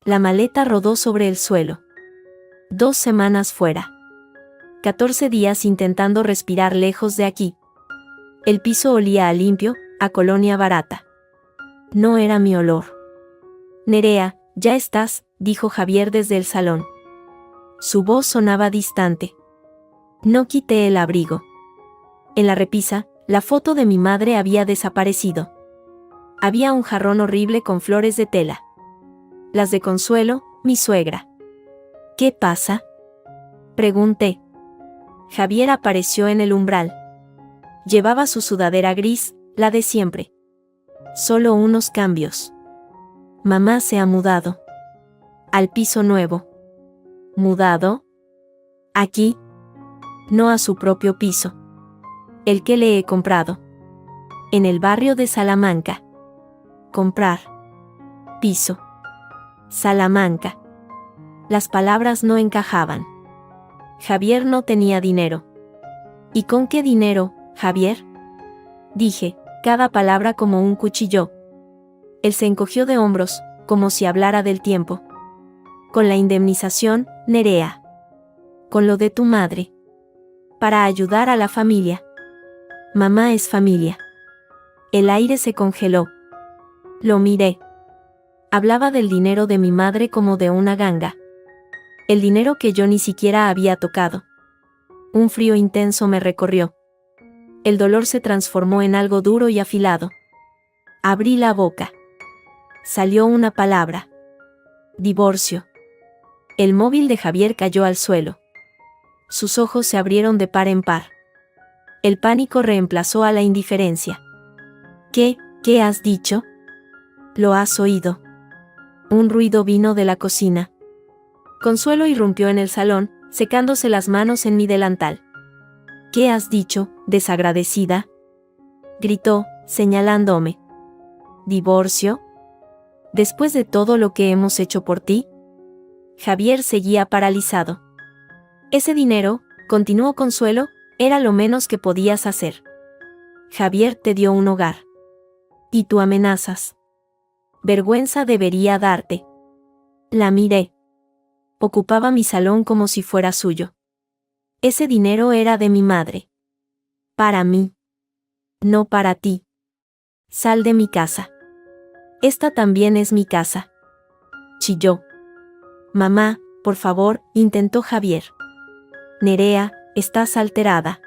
La maleta rodó sobre el suelo. 2 semanas fuera. 14 días intentando respirar lejos de aquí. El piso olía a limpio, a colonia barata. No era mi olor. Nerea, ya estás, dijo Javier desde el salón. Su voz sonaba distante. No quité el abrigo. En la repisa, la foto de mi madre había desaparecido. Había un jarrón horrible con flores de tela. Las de Consuelo, mi suegra. ¿Qué pasa?, pregunté. Javier apareció en el umbral. Llevaba su sudadera gris, la de siempre. Solo unos cambios. Mamá se ha mudado. Al piso nuevo. ¿Mudado? ¿Aquí? No, a su propio piso. El que le he comprado. En el barrio de Salamanca. Comprar. Piso. Salamanca. Las palabras no encajaban. Javier no tenía dinero. ¿Y con qué dinero, Javier?, dije, cada palabra como un cuchillo. Él se encogió de hombros, como si hablara del tiempo. Con la indemnización, Nerea. Con lo de tu madre. Para ayudar a la familia. Mamá es familia. El aire se congeló. Lo miré. Hablaba del dinero de mi madre como de una ganga. El dinero que yo ni siquiera había tocado. Un frío intenso me recorrió. El dolor se transformó en algo duro y afilado. Abrí la boca. Salió una palabra. Divorcio. El móvil de Javier cayó al suelo. Sus ojos se abrieron de par en par. El pánico reemplazó a la indiferencia. ¿Qué has dicho? ¿Lo has oído? Un ruido vino de la cocina. Consuelo irrumpió en el salón, secándose las manos en mi delantal. ¿Qué has dicho, desagradecida?, gritó, señalándome. ¿Divorcio? ¿Después de todo lo que hemos hecho por ti? Javier seguía paralizado. Ese dinero, continuó Consuelo, era lo menos que podías hacer. Javier te dio un hogar. ¿Y tú amenazas? Vergüenza debería darte. La miré. Ocupaba mi salón como si fuera suyo. Ese dinero era de mi madre. Para mí. No para ti. Sal de mi casa. Esta también es mi casa. Chilló. Mamá, por favor, intentó Javier. Nerea, estás alterada.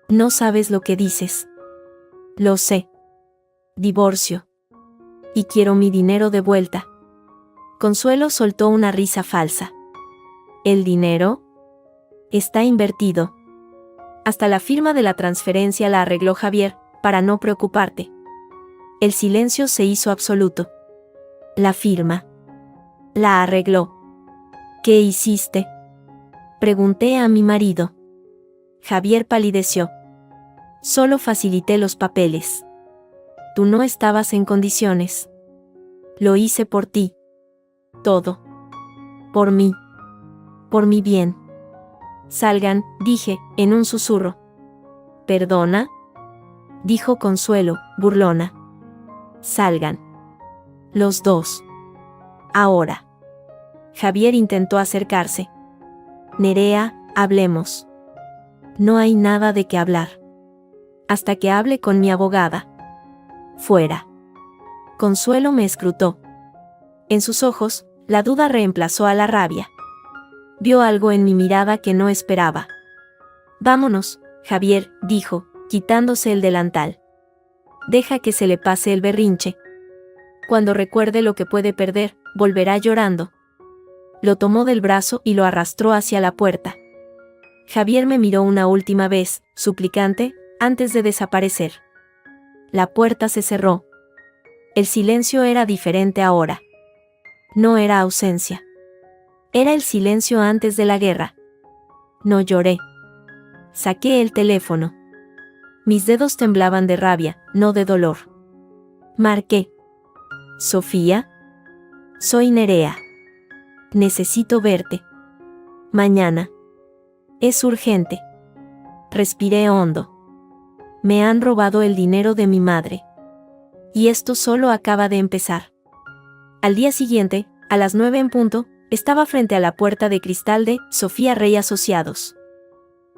No sabes lo que dices. Lo sé. Divorcio. Y quiero mi dinero de vuelta. Consuelo soltó una risa falsa. ¿El dinero? Está invertido. Hasta la firma de la transferencia la arregló Javier, para no preocuparte. El silencio se hizo absoluto. La firma. La arregló. ¿Qué hiciste?, pregunté a mi marido. Javier palideció. Solo facilité los papeles. Tú no estabas en condiciones. Lo hice por ti. Todo. Por mí. Por mi bien. Salgan, dije, en un susurro. ¿Perdona?, dijo Consuelo, burlona. Salgan. Los dos. Ahora. Javier intentó acercarse. Nerea, hablemos. No hay nada de qué hablar. Hasta que hable con mi abogada. Fuera. Consuelo me escrutó. En sus ojos, la duda reemplazó a la rabia. Vio algo en mi mirada que no esperaba. Vámonos, Javier, dijo, quitándose el delantal. Deja que se le pase el berrinche. Cuando recuerde lo que puede perder, volverá llorando. Lo tomó del brazo y lo arrastró hacia la puerta. Javier me miró una última vez, suplicante, antes de desaparecer. La puerta se cerró. El silencio era diferente ahora. No era ausencia. Era el silencio antes de la guerra. No lloré. Saqué el teléfono. Mis dedos temblaban de rabia, no de dolor. Marqué. Sofía. Soy Nerea. Necesito verte. Mañana. Es urgente. Respiré hondo. Me han robado el dinero de mi madre. Y esto solo acaba de empezar. Al día siguiente, A las 9 en punto, estaba frente a la puerta de cristal de Sofía Rey Asociados.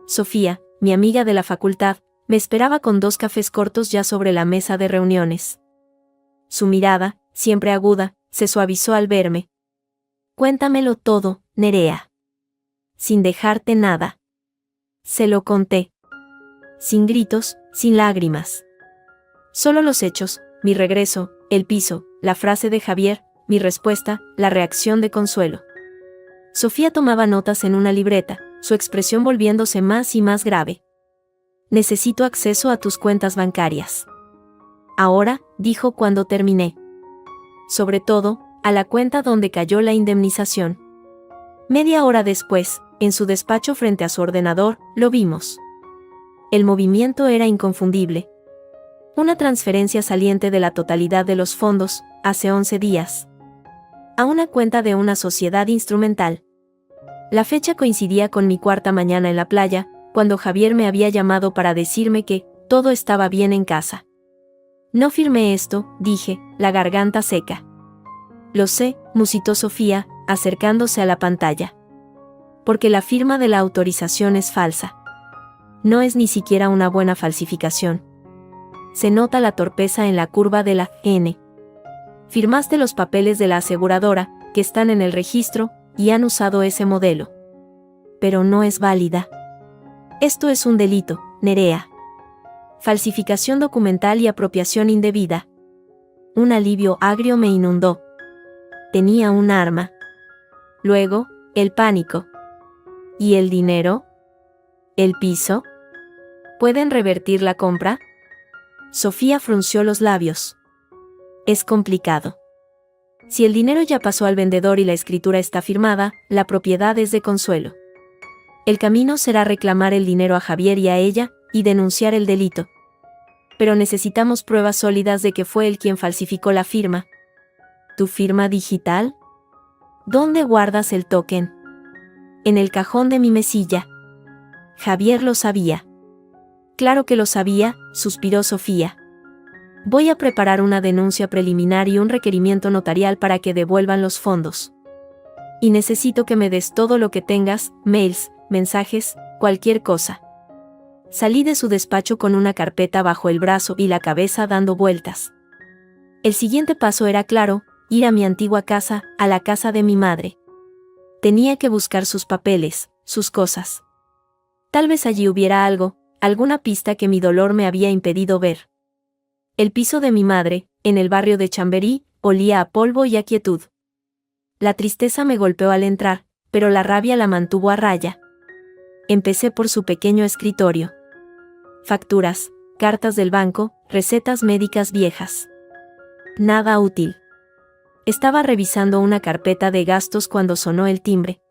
Sofía, mi amiga de la facultad, me esperaba con 2 cafés cortos ya sobre la mesa de reuniones. Su mirada, siempre aguda, se suavizó al verme. Cuéntamelo todo, Nerea. Sin dejarte nada. Se lo conté. Sin gritos, sin lágrimas. Solo los hechos, mi regreso, el piso, la frase de Javier, mi respuesta, la reacción de Consuelo. Sofía tomaba notas en una libreta, su expresión volviéndose más y más grave. Necesito acceso a tus cuentas bancarias. Ahora, dijo cuando terminé. Sobre todo, a la cuenta donde cayó la indemnización. Media hora después, en su despacho frente a su ordenador, lo vimos. El movimiento era inconfundible. Una transferencia saliente de la totalidad de los fondos, hace 11 días. A una cuenta de una sociedad instrumental. La fecha coincidía con mi 4ª mañana en la playa, cuando Javier me había llamado para decirme que todo estaba bien en casa. No firmé esto, dije, la garganta seca. Lo sé, musitó Sofía, acercándose a la pantalla. Porque la firma de la autorización es falsa. No es ni siquiera una buena falsificación. Se nota la torpeza en la curva de la N. Firmaste los papeles de la aseguradora, que están en el registro, y han usado ese modelo. Pero no es válida. Esto es un delito, Nerea. Falsificación documental y apropiación indebida. Un alivio agrio me inundó. Tenía un arma. Luego, el pánico. ¿Y el dinero? ¿El piso? ¿Pueden revertir la compra? Sofía frunció los labios. Es complicado. Si el dinero ya pasó al vendedor y la escritura está firmada, la propiedad es de Consuelo. El camino será reclamar el dinero a Javier y a ella, y denunciar el delito. Pero necesitamos pruebas sólidas de que fue él quien falsificó la firma. ¿Tu firma digital? ¿Dónde guardas el token? En el cajón de mi mesilla. Javier lo sabía. Claro que lo sabía, suspiró Sofía. Voy a preparar una denuncia preliminar y un requerimiento notarial para que devuelvan los fondos. Y necesito que me des todo lo que tengas, mails, mensajes, cualquier cosa. Salí de su despacho con una carpeta bajo el brazo y la cabeza dando vueltas. El siguiente paso era claro, ir a mi antigua casa, a la casa de mi madre. Tenía que buscar sus papeles, sus cosas. Tal vez allí hubiera algo, alguna pista que mi dolor me había impedido ver. El piso de mi madre, en el barrio de Chamberí, olía a polvo y a quietud. La tristeza me golpeó al entrar, pero la rabia la mantuvo a raya. Empecé por su pequeño escritorio. Facturas, cartas del banco, recetas médicas viejas. Nada útil. Estaba revisando una carpeta de gastos cuando sonó el timbre.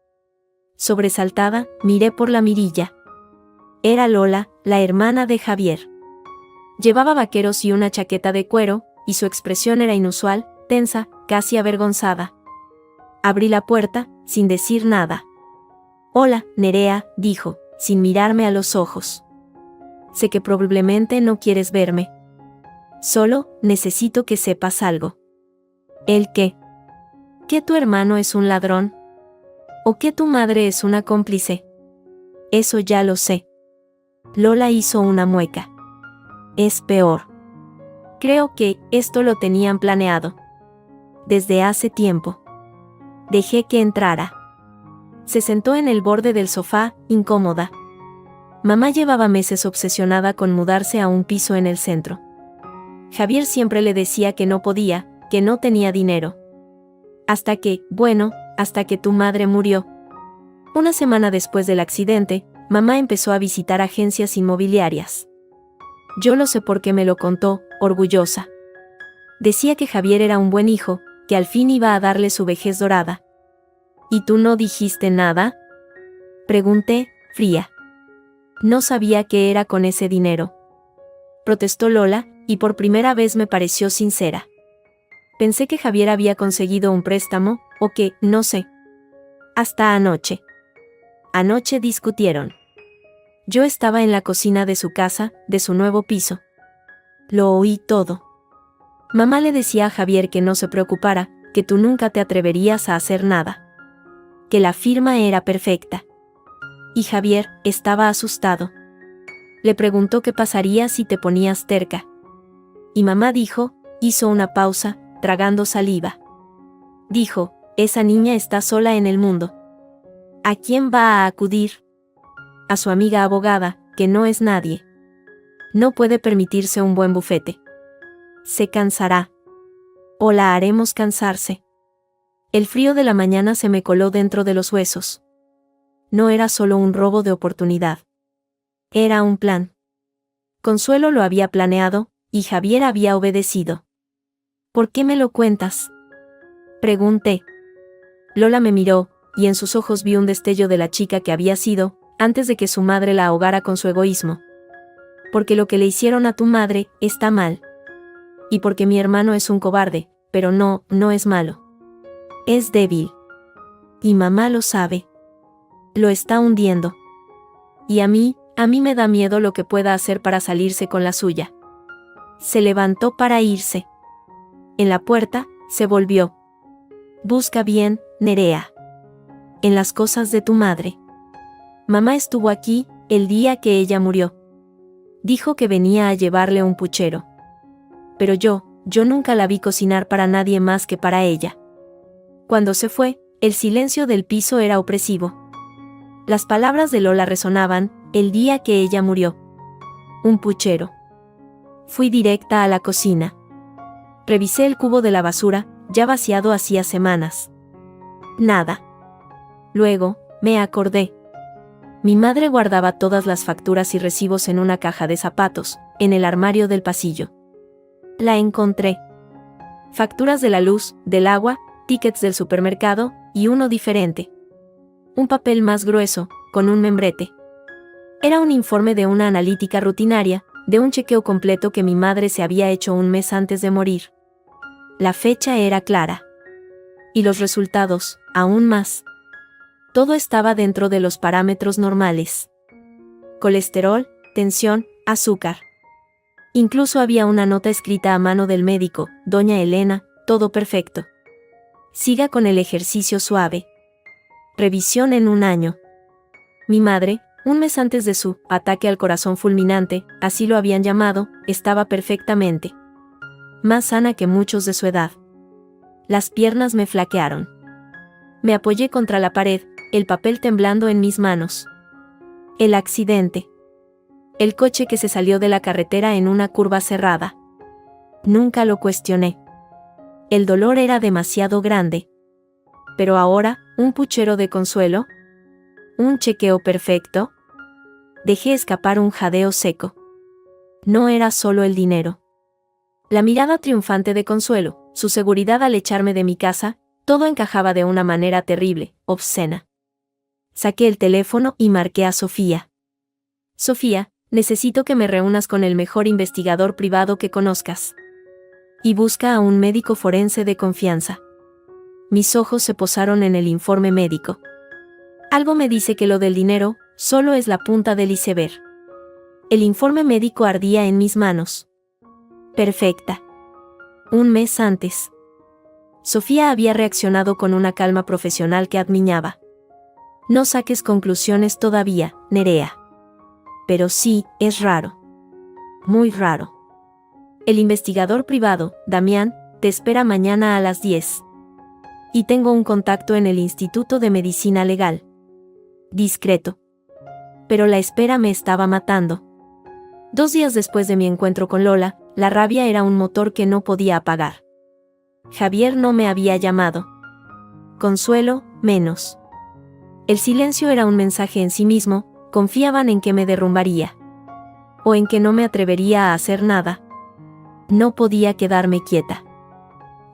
Sobresaltada, miré por la mirilla. Era Lola, la hermana de Javier. Llevaba vaqueros y una chaqueta de cuero, y su expresión era inusual, tensa, casi avergonzada. Abrí la puerta, sin decir nada. «Hola, Nerea», dijo, sin mirarme a los ojos. «Sé que probablemente no quieres verme. Solo, necesito que sepas algo». ¿El qué? ¿Que tu hermano es un ladrón? ¿O que tu madre es una cómplice? Eso ya lo sé. Lola hizo una mueca. Es peor. Creo que esto lo tenían planeado. Desde hace tiempo. Dejé que entrara. Se sentó en el borde del sofá, incómoda. Mamá llevaba meses obsesionada con mudarse a un piso en el centro. Javier siempre le decía que no podía, que no tenía dinero. Hasta que tu madre murió. Una semana después del accidente, mamá empezó a visitar agencias inmobiliarias. Yo lo sé porque me lo contó, orgullosa. Decía que Javier era un buen hijo, que al fin iba a darle su vejez dorada. ¿Y tú no dijiste nada?, pregunté, fría. No sabía qué era con ese dinero. Protestó Lola, y por primera vez me pareció sincera. Pensé que Javier había conseguido un préstamo, o que, no sé. Hasta anoche. Anoche discutieron. Yo estaba en la cocina de su casa, de su nuevo piso. Lo oí todo. Mamá le decía a Javier que no se preocupara, que tú nunca te atreverías a hacer nada. Que la firma era perfecta. Y Javier estaba asustado. Le preguntó qué pasaría si te ponías terca. Y mamá hizo una pausa, tragando saliva. Dijo, esa niña está sola en el mundo. ¿A quién va a acudir? A su amiga abogada, que no es nadie. No puede permitirse un buen bufete. Se cansará. O la haremos cansarse. El frío de la mañana se me coló dentro de los huesos. No era solo un robo de oportunidad. Era un plan. Consuelo lo había planeado, y Javier había obedecido. ¿Por qué me lo cuentas? Pregunté. Lola me miró, y en sus ojos vi un destello de la chica que había sido, antes de que su madre la ahogara con su egoísmo. Porque lo que le hicieron a tu madre está mal. Y porque mi hermano es un cobarde, pero no es malo. Es débil. Y mamá lo sabe. Lo está hundiendo. Y a mí me da miedo lo que pueda hacer para salirse con la suya. Se levantó para irse. En la puerta, se volvió. Busca bien, Nerea. En las cosas de tu madre. Mamá estuvo aquí, el día que ella murió. Dijo que venía a llevarle un puchero. Pero yo nunca la vi cocinar para nadie más que para ella. Cuando se fue, el silencio del piso era opresivo. Las palabras de Lola resonaban, el día que ella murió. Un puchero. Fui directa a la cocina. Revisé el cubo de la basura, ya vaciado hacía semanas. Nada. Luego, me acordé. Mi madre guardaba todas las facturas y recibos en una caja de zapatos, en el armario del pasillo. La encontré. Facturas de la luz, del agua, tickets del supermercado, y uno diferente. Un papel más grueso, con un membrete. Era un informe de una analítica rutinaria, de un chequeo completo que mi madre se había hecho un mes antes de morir. La fecha era clara. Y los resultados, aún más. Todo estaba dentro de los parámetros normales. Colesterol, tensión, azúcar. Incluso había una nota escrita a mano del médico, doña Elena, todo perfecto. Siga con el ejercicio suave. Revisión en 1 año. Mi madre, un mes antes de su ataque al corazón fulminante, así lo habían llamado, estaba perfectamente. Más sana que muchos de su edad. Las piernas me flaquearon. Me apoyé contra la pared, el papel temblando en mis manos. El accidente. El coche que se salió de la carretera en una curva cerrada. Nunca lo cuestioné. El dolor era demasiado grande. Pero ahora, un puchero de consuelo. Un chequeo perfecto. Dejé escapar un jadeo seco. No era solo el dinero. La mirada triunfante de Consuelo, su seguridad al echarme de mi casa, todo encajaba de una manera terrible, obscena. Saqué el teléfono y marqué a Sofía. Sofía, necesito que me reúnas con el mejor investigador privado que conozcas. Y busca a un médico forense de confianza. Mis ojos se posaron en el informe médico. Algo me dice que lo del dinero solo es la punta del iceberg. El informe médico ardía en mis manos. Perfecta. 1 mes antes. Sofía había reaccionado con una calma profesional que admiraba. No saques conclusiones todavía, Nerea. Pero sí, es raro. Muy raro. El investigador privado, Damián, te espera mañana a las 10. Y tengo un contacto en el Instituto de Medicina Legal. Discreto. Pero la espera me estaba matando. 2 días después de mi encuentro con Lola, la rabia era un motor que no podía apagar. Javier no me había llamado. Consuelo, menos. El silencio era un mensaje en sí mismo, confiaban en que me derrumbaría. O en que no me atrevería a hacer nada. No podía quedarme quieta.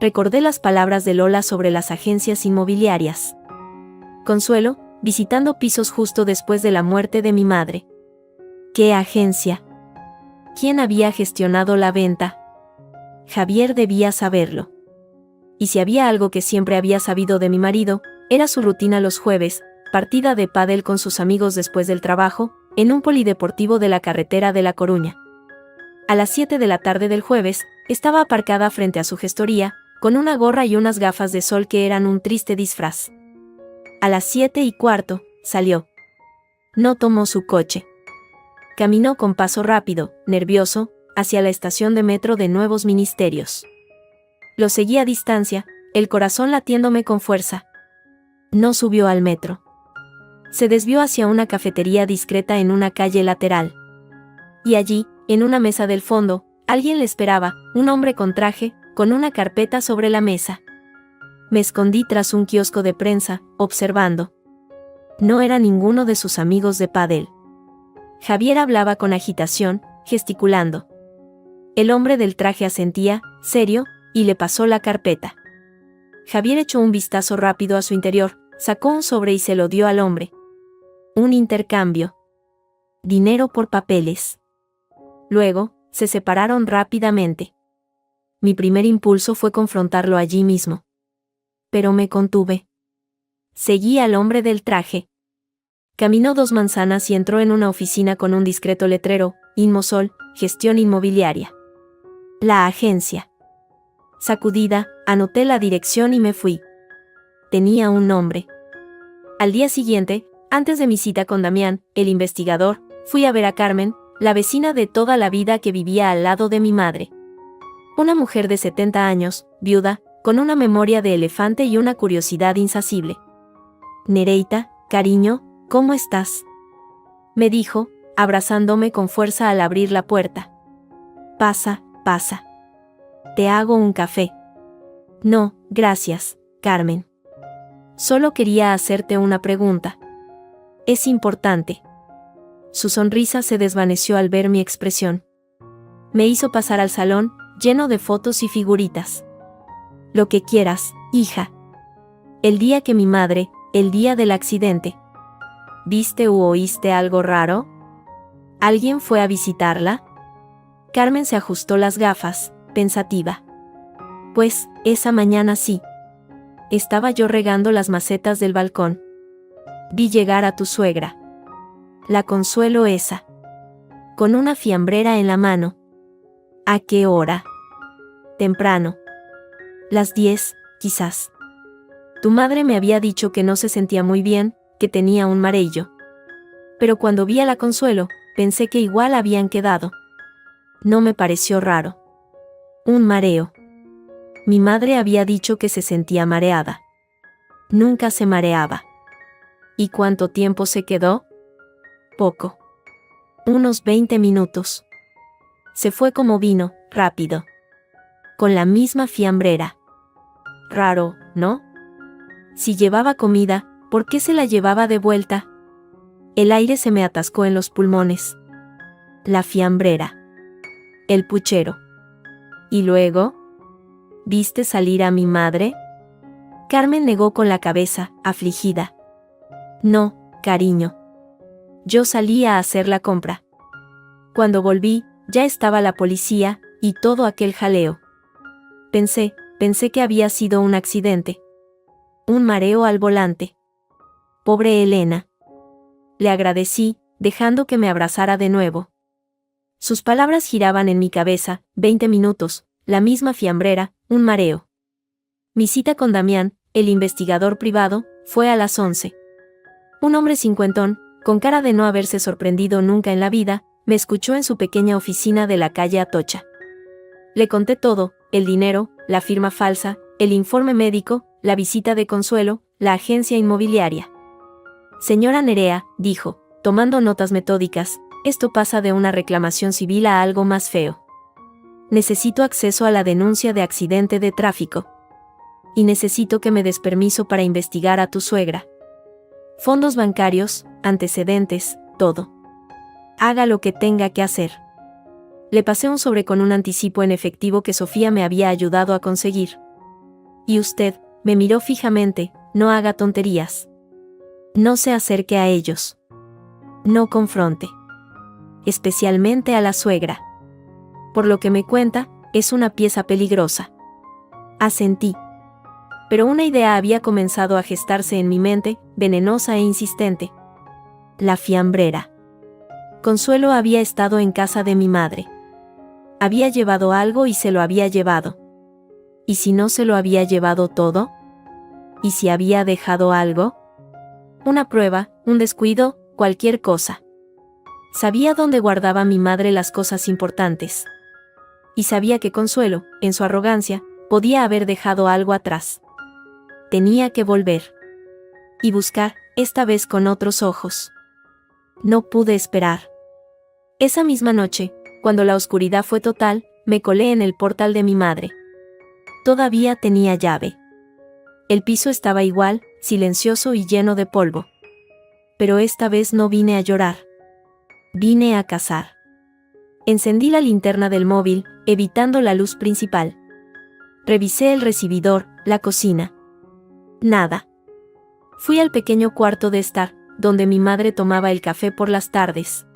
Recordé las palabras de Lola sobre las agencias inmobiliarias. Consuelo, visitando pisos justo después de la muerte de mi madre. ¿Qué agencia? ¿Quién había gestionado la venta? Javier debía saberlo. Y si había algo que siempre había sabido de mi marido, era su rutina los jueves, partida de pádel con sus amigos después del trabajo, en un polideportivo de la carretera de La Coruña. A las 7 de la tarde del jueves, estaba aparcada frente a su gestoría, con una gorra y unas gafas de sol que eran un triste disfraz. A las 7:15, salió. No tomó su coche. Caminó con paso rápido, nervioso, hacia la estación de metro de Nuevos Ministerios. Lo seguí a distancia, el corazón latiéndome con fuerza. No subió al metro. Se desvió hacia una cafetería discreta en una calle lateral. Y allí, en una mesa del fondo, alguien le esperaba, un hombre con traje, con una carpeta sobre la mesa. Me escondí tras un kiosco de prensa, observando. No era ninguno de sus amigos de pádel. Javier hablaba con agitación, gesticulando. El hombre del traje asentía, serio, y le pasó la carpeta. Javier echó un vistazo rápido a su interior, sacó un sobre y se lo dio al hombre. Un intercambio. Dinero por papeles. Luego, se separaron rápidamente. Mi primer impulso fue confrontarlo allí mismo. Pero me contuve. Seguí al hombre del traje. Caminó 2 manzanas y entró en una oficina con un discreto letrero, Inmosol, Gestión Inmobiliaria. La agencia. Sacudida, anoté la dirección y me fui. Tenía un nombre. Al día siguiente, antes de mi cita con Damián, el investigador, fui a ver a Carmen, la vecina de toda la vida que vivía al lado de mi madre. Una mujer de 70 años, viuda, con una memoria de elefante y una curiosidad insacible. Nereida, cariño, ¿cómo estás?, me dijo, abrazándome con fuerza al abrir la puerta. Pasa, pasa. Te hago un café. No, gracias, Carmen. Solo quería hacerte una pregunta. Es importante. Su sonrisa se desvaneció al ver mi expresión. Me hizo pasar al salón, lleno de fotos y figuritas. Lo que quieras, hija. El día que mi madre, el día del accidente. ¿Viste u oíste algo raro? ¿Alguien fue a visitarla? Carmen se ajustó las gafas, pensativa. Pues, esa mañana sí. Estaba yo regando las macetas del balcón. Vi llegar a tu suegra. La Consuelo esa. Con una fiambrera en la mano. ¿A qué hora? Temprano. Las 10, quizás. Tu madre me había dicho que no se sentía muy bien, que tenía un mareo. Pero cuando vi a la Consuelo, pensé que igual habían quedado. No me pareció raro. Un mareo. Mi madre había dicho que se sentía mareada. Nunca se mareaba. ¿Y cuánto tiempo se quedó? Poco. Unos 20 minutos. Se fue como vino, rápido. Con la misma fiambrera. Raro, ¿no? Si llevaba comida, ¿por qué se la llevaba de vuelta? El aire se me atascó en los pulmones. La fiambrera. El puchero. ¿Y luego? ¿Viste salir a mi madre? Carmen negó con la cabeza, afligida. No, cariño. Yo salí a hacer la compra. Cuando volví, ya estaba la policía, y todo aquel jaleo. Pensé que había sido un accidente. Un mareo al volante. Pobre Elena. Le agradecí, dejando que me abrazara de nuevo. Sus palabras giraban en mi cabeza, 20 minutos, la misma fiambrera, un mareo. Mi cita con Damián, el investigador privado, fue a las 11. Un hombre cincuentón, con cara de no haberse sorprendido nunca en la vida, me escuchó en su pequeña oficina de la calle Atocha. Le conté todo, el dinero, la firma falsa, el informe médico, la visita de Consuelo, la agencia inmobiliaria. Señora Nerea, dijo, tomando notas metódicas, esto pasa de una reclamación civil a algo más feo. Necesito acceso a la denuncia de accidente de tráfico. Y necesito que me des permiso para investigar a tu suegra. Fondos bancarios, antecedentes, todo. Haga lo que tenga que hacer. Le pasé un sobre con un anticipo en efectivo que Sofía me había ayudado a conseguir. Y usted, me miró fijamente, no haga tonterías. No se acerque a ellos. No confronte. Especialmente a la suegra. Por lo que me cuenta, es una pieza peligrosa. Asentí. Pero una idea había comenzado a gestarse en mi mente, venenosa e insistente. La fiambrera. Consuelo había estado en casa de mi madre. Había llevado algo y se lo había llevado. ¿Y si no se lo había llevado todo? ¿Y si había dejado algo? Una prueba, un descuido, cualquier cosa. Sabía dónde guardaba mi madre las cosas importantes. Y sabía que Consuelo, en su arrogancia, podía haber dejado algo atrás. Tenía que volver. Y buscar, esta vez con otros ojos. No pude esperar. Esa misma noche, cuando la oscuridad fue total, me colé en el portal de mi madre. Todavía tenía llave. El piso estaba igual, silencioso y lleno de polvo. Pero esta vez no vine a llorar. Vine a cazar. Encendí la linterna del móvil, evitando la luz principal. Revisé el recibidor, la cocina. Nada. Fui al pequeño cuarto de estar, donde mi madre tomaba el café por las tardes.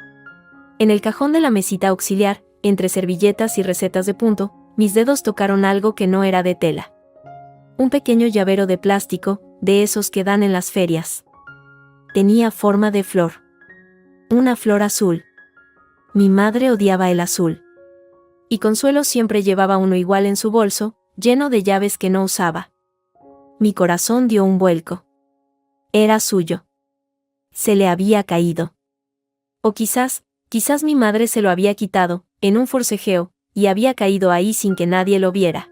En el cajón de la mesita auxiliar, entre servilletas y recetas de punto, mis dedos tocaron algo que no era de tela. Un pequeño llavero de plástico, de esos que dan en las ferias. Tenía forma de flor. Una flor azul. Mi madre odiaba el azul. Y Consuelo siempre llevaba uno igual en su bolso, lleno de llaves que no usaba. Mi corazón dio un vuelco. Era suyo. Se le había caído. O quizás mi madre se lo había quitado, en un forcejeo, y había caído ahí sin que nadie lo viera.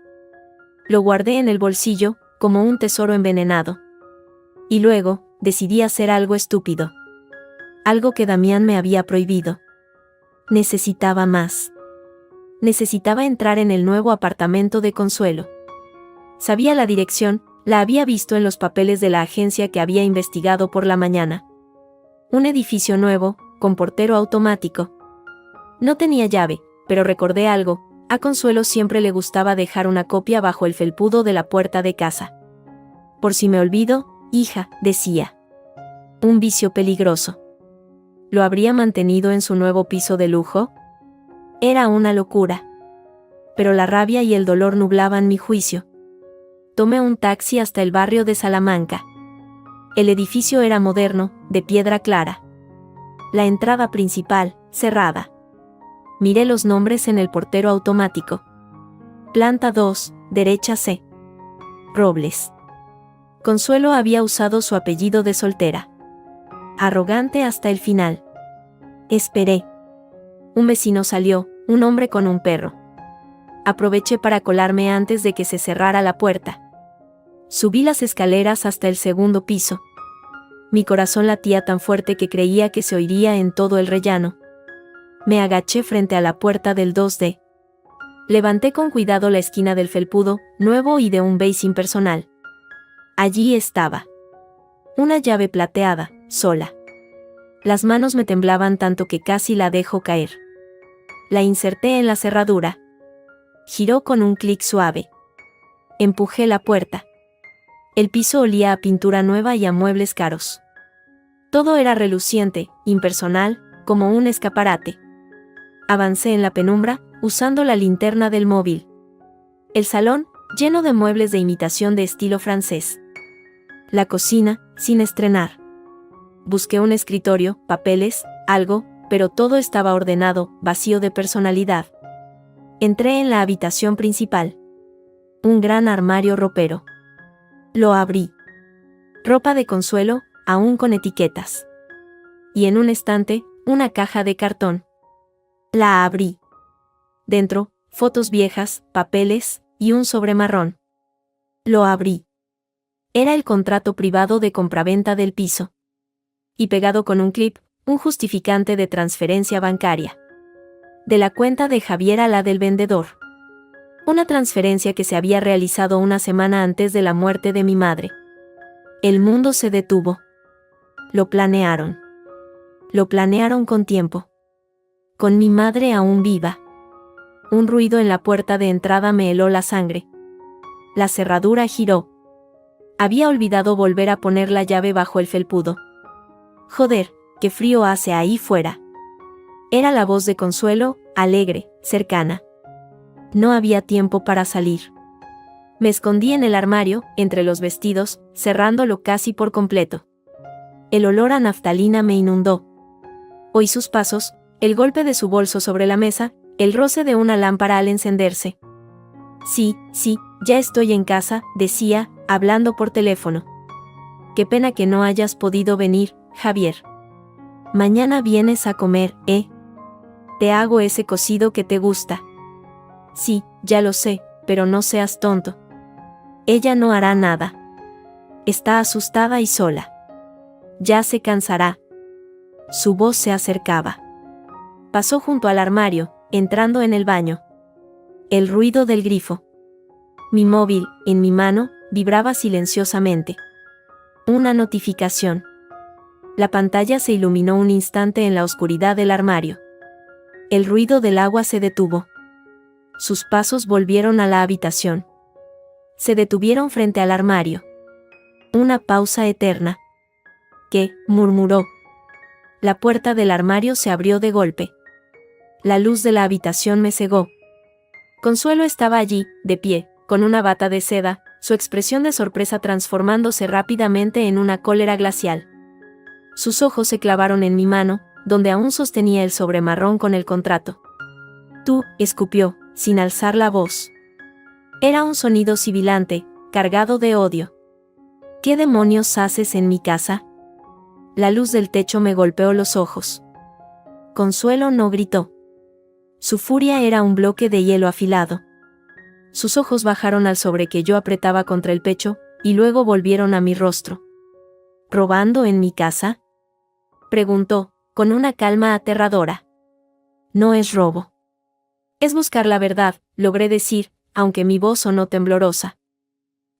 Lo guardé en el bolsillo, como un tesoro envenenado. Y luego, decidí hacer algo estúpido. Algo que Damián me había prohibido. Necesitaba más. Necesitaba entrar en el nuevo apartamento de Consuelo. Sabía la dirección, la había visto en los papeles de la agencia que había investigado por la mañana. Un edificio nuevo, con portero automático. No tenía llave, pero recordé algo, a Consuelo siempre le gustaba dejar una copia bajo el felpudo de la puerta de casa. Por si me olvido, hija, decía. Un vicio peligroso. ¿Lo habría mantenido en su nuevo piso de lujo? Era una locura. Pero la rabia y el dolor nublaban mi juicio. Tomé un taxi hasta el barrio de Salamanca. El edificio era moderno, de piedra clara. La entrada principal, cerrada. Miré los nombres en el portero automático. Planta 2, derecha C. Robles. Consuelo había usado su apellido de soltera. Arrogante hasta el final. Esperé. Un vecino salió, un hombre con un perro. Aproveché para colarme antes de que se cerrara la puerta. Subí las escaleras hasta el segundo piso. Mi corazón latía tan fuerte que creía que se oiría en todo el rellano. Me agaché frente a la puerta del 2D. Levanté con cuidado la esquina del felpudo, nuevo y de un beige impersonal. Allí estaba. Una llave plateada, sola. Las manos me temblaban tanto que casi la dejo caer. La inserté en la cerradura. Giró con un clic suave. Empujé la puerta. El piso olía a pintura nueva y a muebles caros. Todo era reluciente, impersonal, como un escaparate. Avancé en la penumbra, usando la linterna del móvil. El salón, lleno de muebles de imitación de estilo francés. La cocina, sin estrenar. Busqué un escritorio, papeles, algo, pero todo estaba ordenado, vacío de personalidad. Entré en la habitación principal. Un gran armario ropero. Lo abrí. Ropa de Consuelo, aún con etiquetas. Y en un estante, una caja de cartón. La abrí. Dentro, fotos viejas, papeles, y un sobre marrón. Lo abrí. Era el contrato privado de compraventa del piso. Y pegado con un clip, un justificante de transferencia bancaria. De la cuenta de Javier a la del vendedor. Una transferencia que se había realizado una semana antes de la muerte de mi madre. El mundo se detuvo. Lo planearon. Lo planearon con tiempo. Con mi madre aún viva. Un ruido en la puerta de entrada me heló la sangre. La cerradura giró. Había olvidado volver a poner la llave bajo el felpudo. Joder, qué frío hace ahí fuera. Era la voz de Consuelo, alegre, cercana. No había tiempo para salir. Me escondí en el armario, entre los vestidos, cerrándolo casi por completo. El olor a naftalina me inundó. Oí sus pasos, el golpe de su bolso sobre la mesa, el roce de una lámpara al encenderse. Sí, ya estoy en casa, decía, hablando por teléfono. Qué pena que no hayas podido venir, Javier. Mañana vienes a comer, ¿eh? Te hago ese cocido que te gusta. Sí, ya lo sé, pero no seas tonto. Ella no hará nada. Está asustada y sola. Ya se cansará. Su voz se acercaba. Pasó junto al armario, entrando en el baño. El ruido del grifo. Mi móvil, en mi mano, vibraba silenciosamente. Una notificación. La pantalla se iluminó un instante en la oscuridad del armario. El ruido del agua se detuvo. Sus pasos volvieron a la habitación. Se detuvieron frente al armario. Una pausa eterna. ¿Qué?, murmuró. La puerta del armario se abrió de golpe. La luz de la habitación me cegó. Consuelo estaba allí, de pie, con una bata de seda, su expresión de sorpresa transformándose rápidamente en una cólera glacial. Sus ojos se clavaron en mi mano, donde aún sostenía el sobre marrón con el contrato. Tú, escupió, sin alzar la voz. Era un sonido sibilante, cargado de odio. ¿Qué demonios haces en mi casa? La luz del techo me golpeó los ojos. Consuelo no gritó. Su furia era un bloque de hielo afilado. Sus ojos bajaron al sobre que yo apretaba contra el pecho, y luego volvieron a mi rostro. ¿Robando en mi casa?, preguntó, con una calma aterradora. No es robo. Es buscar la verdad, logré decir, aunque mi voz sonó temblorosa.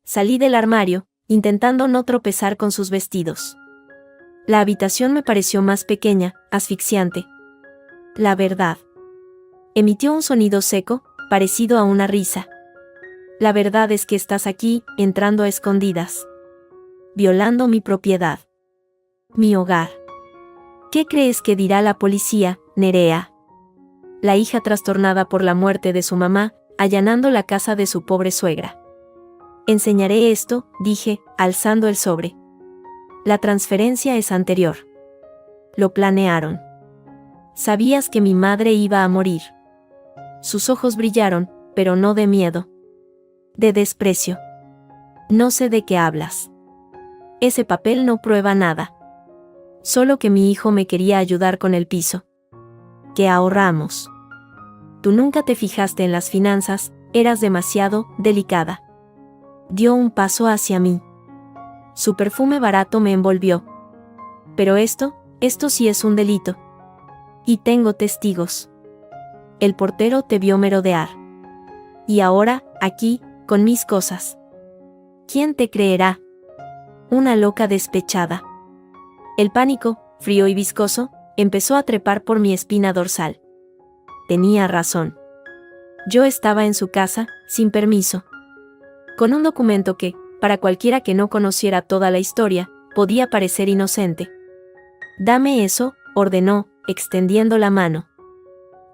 Salí del armario, intentando no tropezar con sus vestidos. La habitación me pareció más pequeña, asfixiante. La verdad. Emitió un sonido seco, parecido a una risa. La verdad es que estás aquí, entrando a escondidas. Violando mi propiedad. Mi hogar. ¿Qué crees que dirá la policía, Nerea? La hija trastornada por la muerte de su mamá, allanando la casa de su pobre suegra. Enseñaré esto, dije, alzando el sobre. La transferencia es anterior. Lo planearon. Sabías que mi madre iba a morir. Sus ojos brillaron, pero no de miedo. De desprecio. No sé de qué hablas. Ese papel no prueba nada. Solo que mi hijo me quería ayudar con el piso. Que ahorramos. Tú nunca te fijaste en las finanzas, eras demasiado delicada. Dio un paso hacia mí. Su perfume barato me envolvió. Pero esto sí es un delito. Y tengo testigos. El portero te vio merodear. Y ahora, aquí, con mis cosas. ¿Quién te creerá? Una loca despechada. El pánico, frío y viscoso, empezó a trepar por mi espina dorsal. Tenía razón. Yo estaba en su casa, sin permiso. Con un documento que, para cualquiera que no conociera toda la historia, podía parecer inocente. Dame eso, ordenó, extendiendo la mano.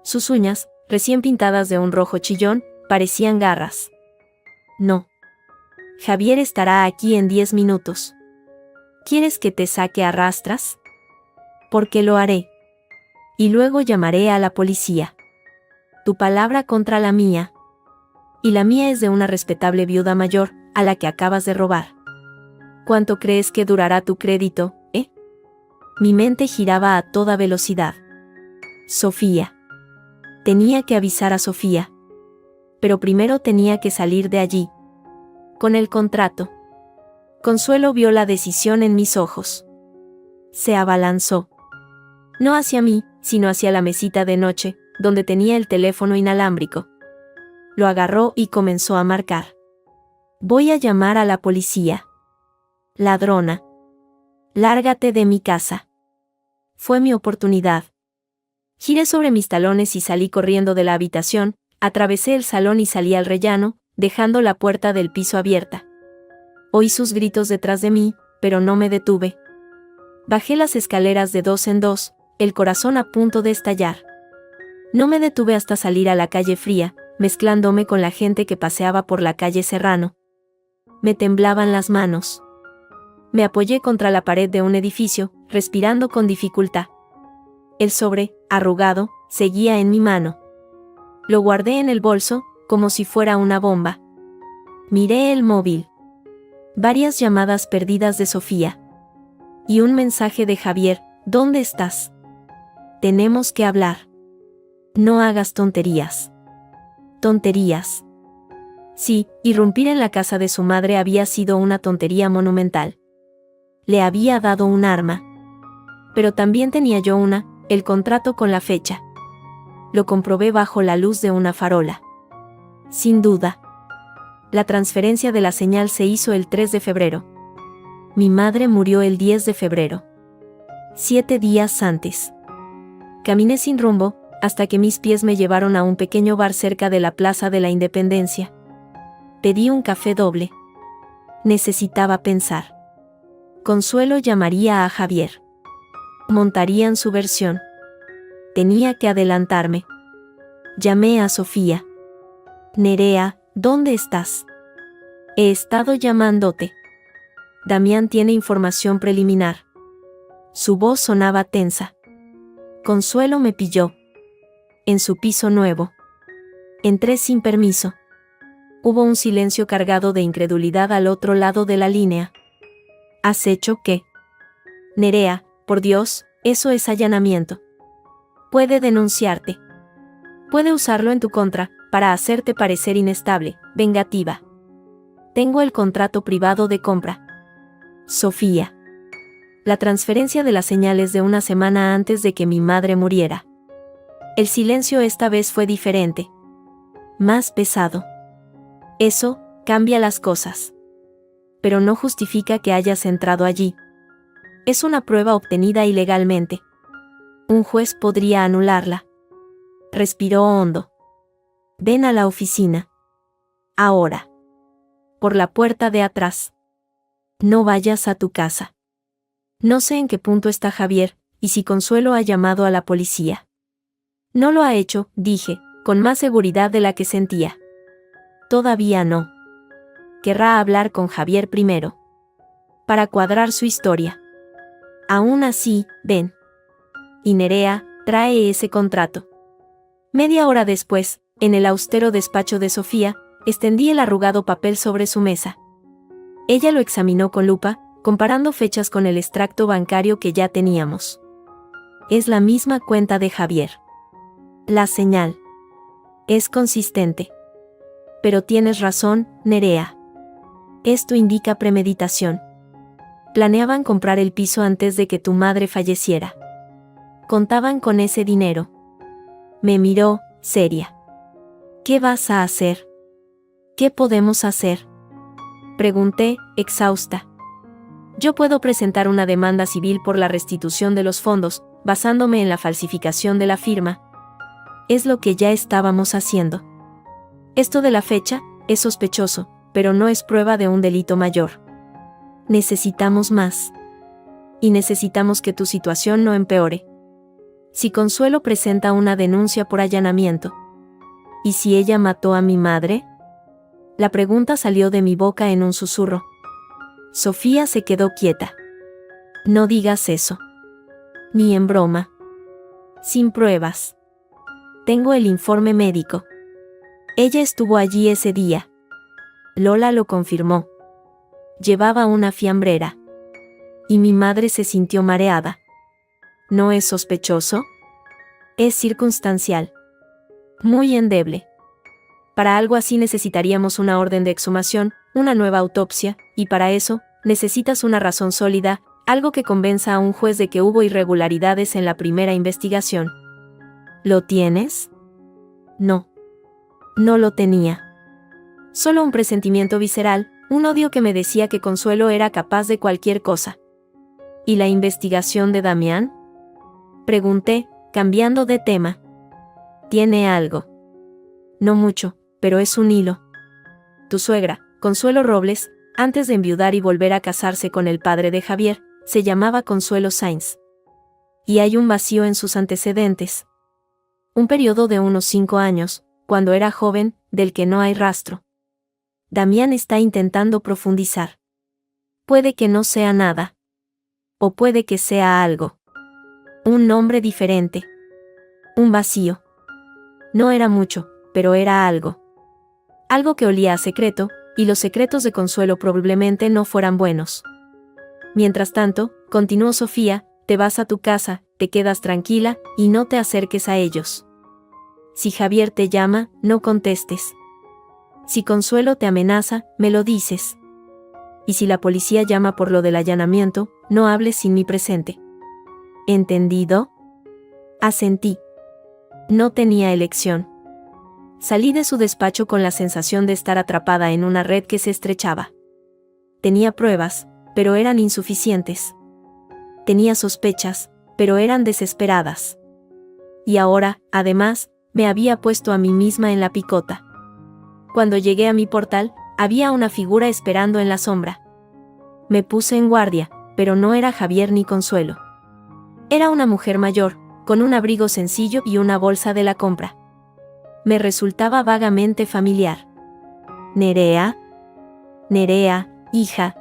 Sus uñas, recién pintadas de un rojo chillón, parecían garras. No. Javier estará aquí en 10 minutos. ¿Quieres que te saque a rastras? Porque lo haré. Y luego llamaré a la policía. Tu palabra contra la mía. Y la mía es de una respetable viuda mayor, a la que acabas de robar. ¿Cuánto crees que durará tu crédito, eh? Mi mente giraba a toda velocidad. Sofía. Tenía que avisar a Sofía. Pero primero tenía que salir de allí. Con el contrato. Consuelo vio la decisión en mis ojos. Se abalanzó. No hacia mí, sino hacia la mesita de noche, donde tenía el teléfono inalámbrico. Lo agarró y comenzó a marcar. Voy a llamar a la policía. Ladrona. Lárgate de mi casa. Fue mi oportunidad. Giré sobre mis talones y salí corriendo de la habitación, atravesé el salón y salí al rellano, dejando la puerta del piso abierta. Oí sus gritos detrás de mí, pero no me detuve. Bajé las escaleras de 2 en 2, el corazón a punto de estallar. No me detuve hasta salir a la calle fría, mezclándome con la gente que paseaba por la calle Serrano. Me temblaban las manos. Me apoyé contra la pared de un edificio, respirando con dificultad. El sobre, arrugado, seguía en mi mano. Lo guardé en el bolso, como si fuera una bomba. Miré el móvil. Varias llamadas perdidas de Sofía. Y un mensaje de Javier: ¿dónde estás? Tenemos que hablar. No hagas tonterías. Tonterías. Sí, irrumpir en la casa de su madre había sido una tontería monumental. Le había dado un arma. Pero también tenía yo una, el contrato con la fecha. Lo comprobé bajo la luz de una farola. Sin duda. La transferencia de la señal se hizo el 3 de febrero. Mi madre murió el 10 de febrero. 7 días antes. Caminé sin rumbo, hasta que mis pies me llevaron a un pequeño bar cerca de la Plaza de la Independencia. Pedí un café doble. Necesitaba pensar. Consuelo llamaría a Javier. Montarían su versión. Tenía que adelantarme. Llamé a Sofía. Nerea, ¿dónde estás? He estado llamándote. Damián tiene información preliminar. Su voz sonaba tensa. Consuelo me pilló. En su piso nuevo. Entré sin permiso. Hubo un silencio cargado de incredulidad al otro lado de la línea. ¿Has hecho qué? Nerea, por Dios, eso es allanamiento. Puede denunciarte. Puede usarlo en tu contra, para hacerte parecer inestable, vengativa. Tengo el contrato privado de compra. Sofía. La transferencia de las señales de una semana antes de que mi madre muriera. El silencio esta vez fue diferente. Más pesado. Eso cambia las cosas. Pero no justifica que hayas entrado allí. Es una prueba obtenida ilegalmente. Un juez podría anularla. Respiró hondo. Ven a la oficina. Ahora. Por la puerta de atrás. No vayas a tu casa. No sé en qué punto está Javier, y si Consuelo ha llamado a la policía. No lo ha hecho, dije, con más seguridad de la que sentía. Todavía no. Querrá hablar con Javier primero. Para cuadrar su historia. Aún así, ven. Y Nerea, trae ese contrato. Media hora después, en el austero despacho de Sofía, extendí el arrugado papel sobre su mesa. Ella lo examinó con lupa, comparando fechas con el extracto bancario que ya teníamos. Es la misma cuenta de Javier. La señal. Es consistente. Pero tienes razón, Nerea. Esto indica premeditación. Planeaban comprar el piso antes de que tu madre falleciera. Contaban con ese dinero. Me miró, seria. ¿Qué vas a hacer? ¿Qué podemos hacer? Pregunté, exhausta. Yo puedo presentar una demanda civil por la restitución de los fondos, basándome en la falsificación de la firma. Es lo que ya estábamos haciendo. Esto de la fecha es sospechoso, pero no es prueba de un delito mayor. Necesitamos más. Y necesitamos que tu situación no empeore. Si Consuelo presenta una denuncia por allanamiento. ¿Y si ella mató a mi madre? La pregunta salió de mi boca en un susurro. Sofía se quedó quieta. No digas eso. Ni en broma. Sin pruebas. Tengo el informe médico. Ella estuvo allí ese día. Lola lo confirmó. Llevaba una fiambrera. Y mi madre se sintió mareada. ¿No es sospechoso? Es circunstancial. Muy endeble. Para algo así necesitaríamos una orden de exhumación, una nueva autopsia, y para eso, necesitas una razón sólida, algo que convenza a un juez de que hubo irregularidades en la primera investigación. ¿Lo tienes? No. No lo tenía. Solo un presentimiento visceral, un odio que me decía que Consuelo era capaz de cualquier cosa. ¿Y la investigación de Damián? Pregunté, cambiando de tema. ¿Tiene algo? No mucho, pero es un hilo. Tu suegra, Consuelo Robles, antes de enviudar y volver a casarse con el padre de Javier, se llamaba Consuelo Sainz. Y hay un vacío en sus antecedentes. Un periodo de unos 5 años, cuando era joven, del que no hay rastro. Damián está intentando profundizar. Puede que no sea nada. O puede que sea algo. Un nombre diferente. Un vacío. No era mucho, pero era algo. Algo que olía a secreto, y los secretos de Consuelo probablemente no fueran buenos. Mientras tanto, continuó Sofía, te vas a tu casa, te quedas tranquila, y no te acerques a ellos. Si Javier te llama, no contestes. Si Consuelo te amenaza, me lo dices. Y si la policía llama por lo del allanamiento, no hables sin mi presente. ¿Entendido? Asentí. No tenía elección. Salí de su despacho con la sensación de estar atrapada en una red que se estrechaba. Tenía pruebas, pero eran insuficientes. Tenía sospechas, pero eran desesperadas. Y ahora, además, me había puesto a mí misma en la picota. Cuando llegué a mi portal, había una figura esperando en la sombra. Me puse en guardia, pero no era Javier ni Consuelo. Era una mujer mayor, con un abrigo sencillo y una bolsa de la compra. Me resultaba vagamente familiar. ¿Nerea? Nerea, hija.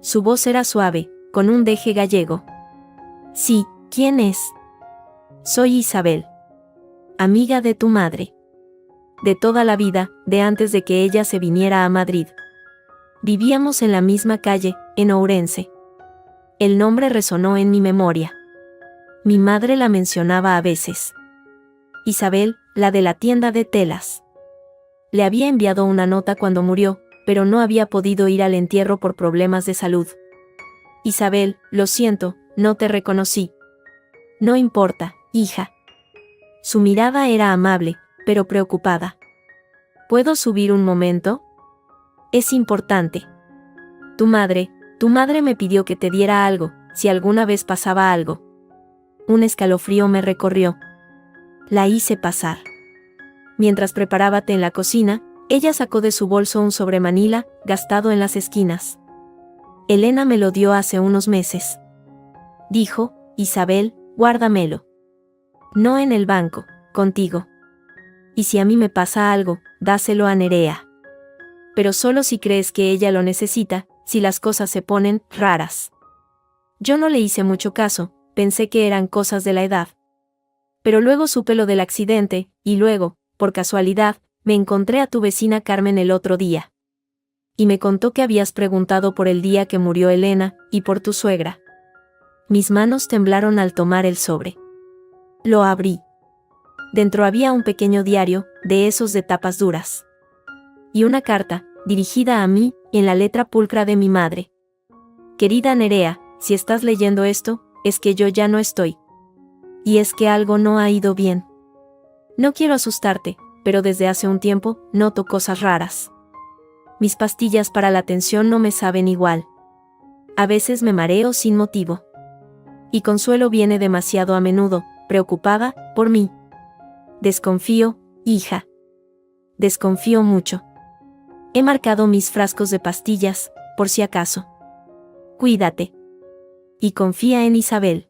Su voz era suave, con un deje gallego. Sí, ¿quién es? Soy Isabel. Amiga de tu madre. De toda la vida, de antes de que ella se viniera a Madrid. Vivíamos en la misma calle, en Ourense. El nombre resonó en mi memoria. Mi madre la mencionaba a veces. Isabel, la de la tienda de telas. Le había enviado una nota cuando murió, pero no había podido ir al entierro por problemas de salud. Isabel, lo siento, no te reconocí. No importa, hija. Su mirada era amable, pero preocupada. ¿Puedo subir un momento? Es importante. Tu madre me pidió que te diera algo, si alguna vez pasaba algo. Un escalofrío me recorrió. La hice pasar. Mientras preparaba té en la cocina, ella sacó de su bolso un sobremanila, gastado en las esquinas. Elena me lo dio hace unos meses. Dijo, Isabel, guárdamelo. No en el banco, contigo. Y si a mí me pasa algo, dáselo a Nerea. Pero solo si crees que ella lo necesita, si las cosas se ponen raras. Yo no le hice mucho caso, pensé que eran cosas de la edad. Pero luego supe lo del accidente, y luego, por casualidad, me encontré a tu vecina Carmen el otro día. Y me contó que habías preguntado por el día que murió Elena, y por tu suegra. Mis manos temblaron al tomar el sobre. Lo abrí. Dentro había un pequeño diario, de esos de tapas duras. Y una carta, dirigida a mí, en la letra pulcra de mi madre. Querida Nerea, si estás leyendo esto, es que yo ya no estoy. Y es que algo no ha ido bien. No quiero asustarte, pero desde hace un tiempo, noto cosas raras. Mis pastillas para la tensión no me saben igual. A veces me mareo sin motivo. Y Consuelo viene demasiado a menudo, preocupada por mí. Desconfío, hija. Desconfío mucho. He marcado mis frascos de pastillas, por si acaso. Cuídate. Y confía en Isabel.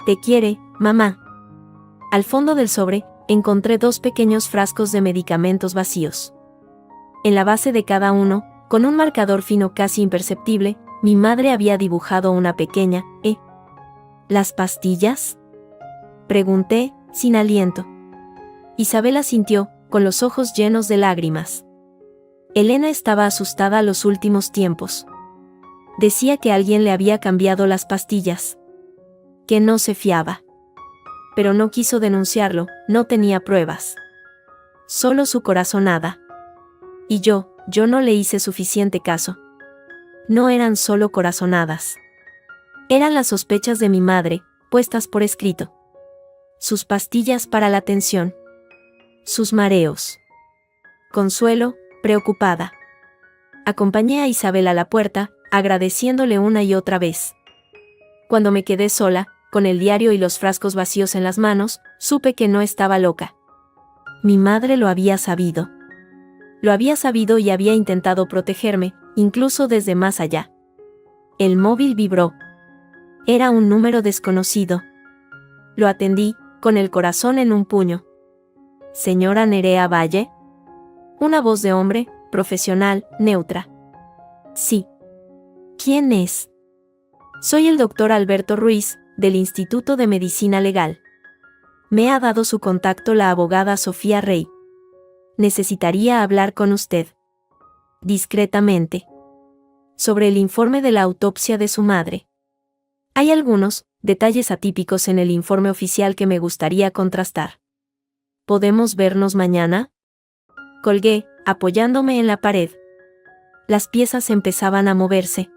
Te quiere, mamá. Al fondo del sobre, encontré 2 pequeños frascos de medicamentos vacíos. En la base de cada uno, con un marcador fino casi imperceptible, mi madre había dibujado una pequeña E. ¿Las pastillas? Pregunté, sin aliento. Isabel asintió, con los ojos llenos de lágrimas. Elena estaba asustada los últimos tiempos. Decía que alguien le había cambiado las pastillas. Que no se fiaba. Pero no quiso denunciarlo, no tenía pruebas. Solo su corazonada. Y yo no le hice suficiente caso. No eran solo corazonadas. Eran las sospechas de mi madre, puestas por escrito. Sus pastillas para la tensión. Sus mareos. Consuelo, preocupada. Acompañé a Isabel a la puerta, agradeciéndole una y otra vez. Cuando me quedé sola, con el diario y los frascos vacíos en las manos, supe que no estaba loca. Mi madre lo había sabido. Lo había sabido y había intentado protegerme, incluso desde más allá. El móvil vibró. Era un número desconocido. Lo atendí, con el corazón en un puño. ¿Señora Nerea Valle? Una voz de hombre, profesional, neutra. Sí. ¿Quién es? Soy el doctor Alberto Ruiz, del Instituto de Medicina Legal. Me ha dado su contacto la abogada Sofía Rey. necesitaría hablar con usted. Discretamente. Sobre el informe de la autopsia de su madre. Hay algunos detalles atípicos en el informe oficial que me gustaría contrastar. ¿Podemos vernos mañana? Colgué, apoyándome en la pared. Las piezas empezaban a moverse.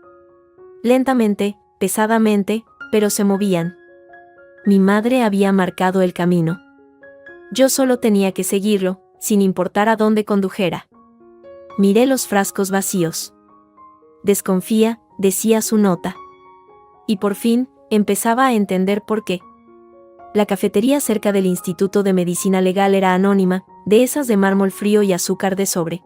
Lentamente, pesadamente, pero se movían. Mi madre había marcado el camino. Yo solo tenía que seguirlo, sin importar a dónde condujera. Miré los frascos vacíos. Desconfía, decía su nota. Y por fin, empezaba a entender por qué. La cafetería cerca del Instituto de Medicina Legal era anónima, de esas de mármol frío y azúcar de sobre.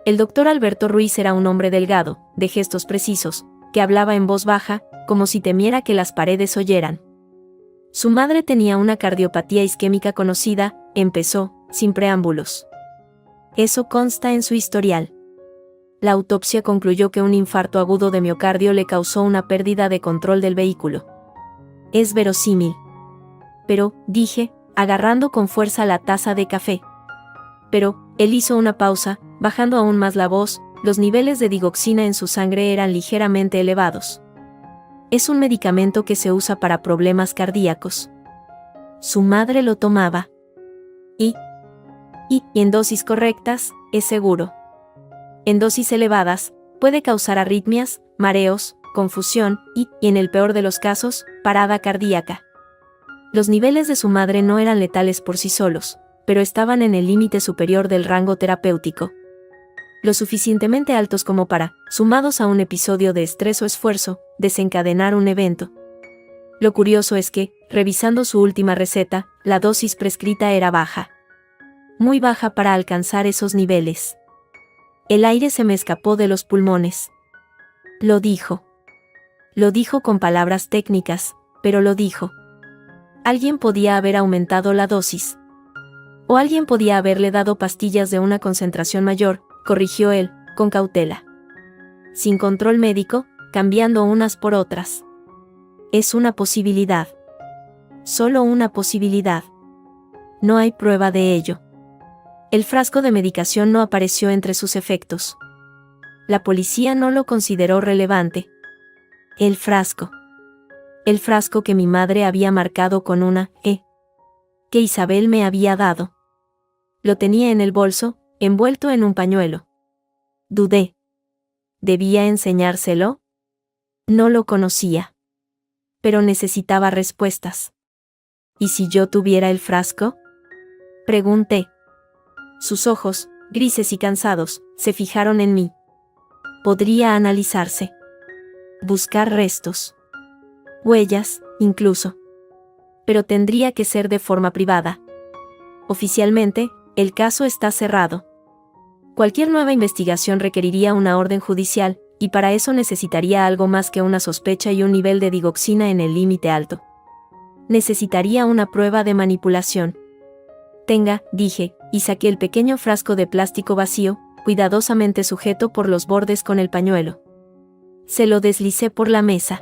El doctor Alberto Ruiz era un hombre delgado, de gestos precisos, que hablaba en voz baja, como si temiera que las paredes oyeran. Su madre tenía una cardiopatía isquémica conocida, empezó, sin preámbulos. Eso consta en su historial. La autopsia concluyó que un infarto agudo de miocardio le causó una pérdida de control del vehículo. Es verosímil. Pero, dije, agarrando con fuerza la taza de café. Pero, él hizo una pausa, bajando aún más la voz, los niveles de digoxina en su sangre eran ligeramente elevados. Es un medicamento que se usa para problemas cardíacos. Su madre lo tomaba. Y en dosis correctas, es seguro. En dosis elevadas, puede causar arritmias, mareos, confusión y, en el peor de los casos, parada cardíaca. Los niveles de su madre no eran letales por sí solos, pero estaban en el límite superior del rango terapéutico. Lo suficientemente altos como para, sumados a un episodio de estrés o esfuerzo, desencadenar un evento. Lo curioso es que, revisando su última receta, la dosis prescrita era baja. Muy baja para alcanzar esos niveles. El aire se me escapó de los pulmones. Lo dijo. Lo dijo con palabras técnicas, pero lo dijo. Alguien podía haber aumentado la dosis. O alguien podía haberle dado pastillas de una concentración mayor, corrigió él, con cautela. Sin control médico, cambiando unas por otras. Es una posibilidad. Solo una posibilidad. No hay prueba de ello. El frasco de medicación no apareció entre sus efectos. La policía no lo consideró relevante. El frasco. El frasco que mi madre había marcado con una E. Que Isabel me había dado. Lo tenía en el bolso, envuelto en un pañuelo. Dudé. ¿Debía enseñárselo? No lo conocía. Pero necesitaba respuestas. ¿Y si yo tuviera el frasco? Pregunté. Sus ojos, grises y cansados, se fijaron en mí. Podría analizarse. Buscar restos. Huellas, incluso. Pero tendría que ser de forma privada. Oficialmente, el caso está cerrado. Cualquier nueva investigación requeriría una orden judicial, y para eso necesitaría algo más que una sospecha y un nivel de digoxina en el límite alto. Necesitaría una prueba de manipulación. Tenga, dije, y saqué el pequeño frasco de plástico vacío, cuidadosamente sujeto por los bordes con el pañuelo. Se lo deslicé por la mesa.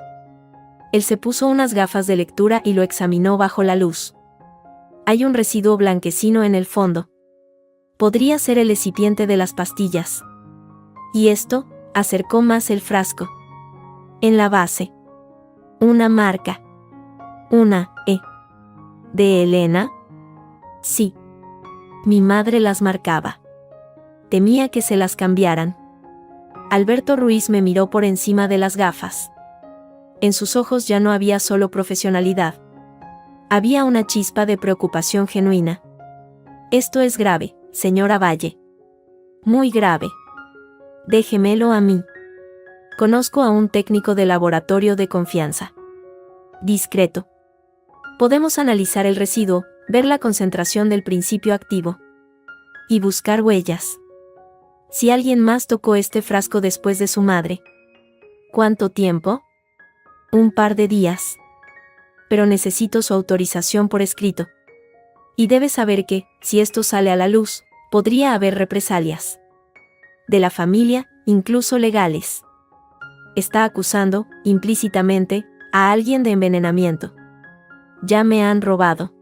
Él se puso unas gafas de lectura y lo examinó bajo la luz. Hay un residuo blanquecino en el fondo. Podría ser el excipiente de las pastillas. Y esto, acercó más el frasco. En la base. Una marca. Una E. ¿De Elena? Sí. Mi madre las marcaba. Temía que se las cambiaran. Alberto Ruiz me miró por encima de las gafas. En sus ojos ya no había solo profesionalidad. Había una chispa de preocupación genuina. Esto es grave, señora Valle. Muy grave. Déjemelo a mí. Conozco a un técnico de laboratorio de confianza. Discreto. Podemos analizar el residuo, ver la concentración del principio activo. Y buscar huellas. Si alguien más tocó este frasco después de su madre. ¿Cuánto tiempo? Un par de días. Pero necesito su autorización por escrito. Y debe saber que, si esto sale a la luz, podría haber represalias. De la familia, incluso legales. Está acusando, implícitamente, a alguien de envenenamiento. Ya me han robado.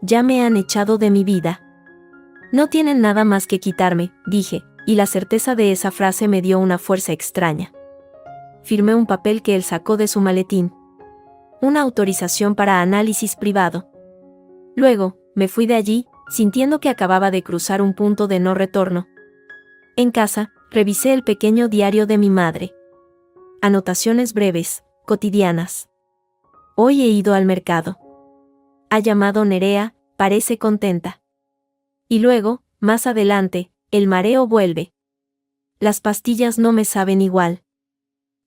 Ya me han echado de mi vida. No tienen nada más que quitarme, dije, y la certeza de esa frase me dio una fuerza extraña. Firmé un papel que él sacó de su maletín. Una autorización para análisis privado. Luego, me fui de allí, sintiendo que acababa de cruzar un punto de no retorno. En casa, revisé el pequeño diario de mi madre. Anotaciones breves, cotidianas. Hoy he ido al mercado. Ha llamado Nerea, parece contenta. Y luego, más adelante, el mareo vuelve. Las pastillas no me saben igual.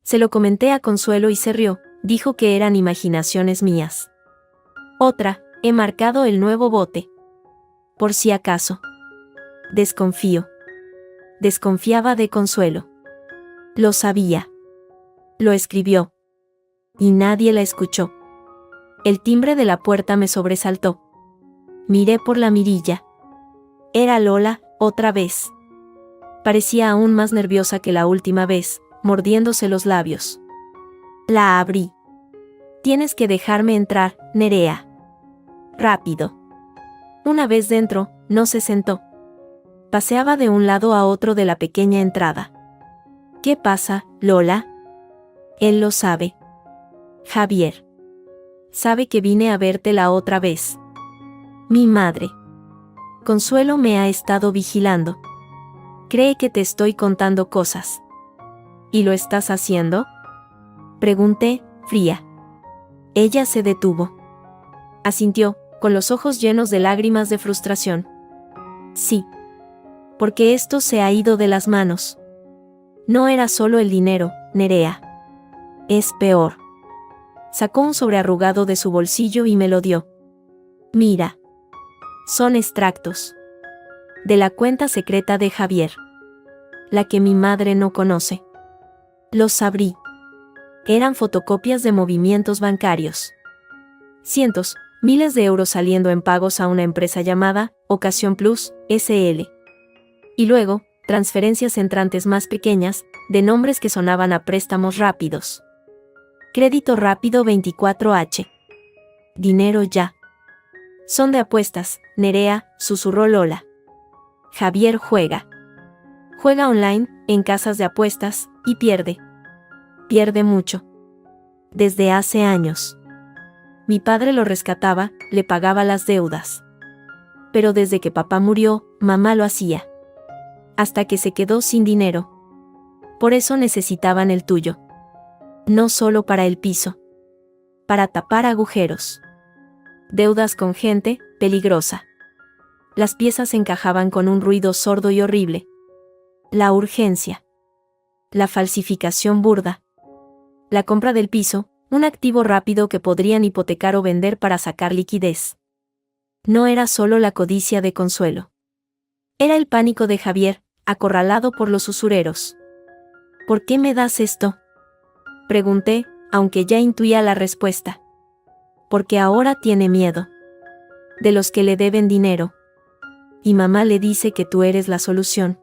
Se lo comenté a Consuelo y se rió, dijo que eran imaginaciones mías. Otra, he marcado el nuevo bote. Por si acaso. Desconfío. Desconfiaba de Consuelo. Lo sabía. Lo escribió. Y nadie la escuchó. El timbre de la puerta me sobresaltó. Miré por la mirilla. Era Lola, otra vez. Parecía aún más nerviosa que la última vez, mordiéndose los labios. La abrí. Tienes que dejarme entrar, Nerea. Rápido. Una vez dentro, no se sentó. Paseaba de un lado a otro de la pequeña entrada. ¿Qué pasa, Lola? Él lo sabe. Javier. Sabe que vine a verte la otra vez. Mi madre. Consuelo me ha estado vigilando. Cree que te estoy contando cosas. ¿Y lo estás haciendo? Pregunté, fría. Ella se detuvo. Asintió, con los ojos llenos de lágrimas de frustración. Sí. Porque esto se ha ido de las manos. No era solo el dinero, Nerea. Es peor. Sacó un sobre arrugado de su bolsillo y me lo dio. Mira. Son extractos. De la cuenta secreta de Javier. La que mi madre no conoce. Los abrí. Eran fotocopias de movimientos bancarios. Cientos, miles de euros saliendo en pagos a una empresa llamada Ocasión Plus, S.L. Y luego, transferencias entrantes más pequeñas, de nombres que sonaban a préstamos rápidos. Crédito rápido 24H. Dinero ya. Son de apuestas, Nerea, susurró Lola. Javier juega. Juega online, en casas de apuestas, y pierde. Pierde mucho. Desde hace años. Mi padre lo rescataba, le pagaba las deudas. Pero desde que papá murió, mamá lo hacía. Hasta que se quedó sin dinero. Por eso necesitaban el tuyo. No solo para el piso. Para tapar agujeros. Deudas con gente, peligrosa. Las piezas encajaban con un ruido sordo y horrible. La urgencia. La falsificación burda. La compra del piso, un activo rápido que podrían hipotecar o vender para sacar liquidez. No era solo la codicia de Consuelo. Era el pánico de Javier, acorralado por los usureros. ¿Por qué me das esto? Pregunté, aunque ya intuía la respuesta. Porque ahora tiene miedo. De los que le deben dinero. Y mamá le dice que tú eres la solución.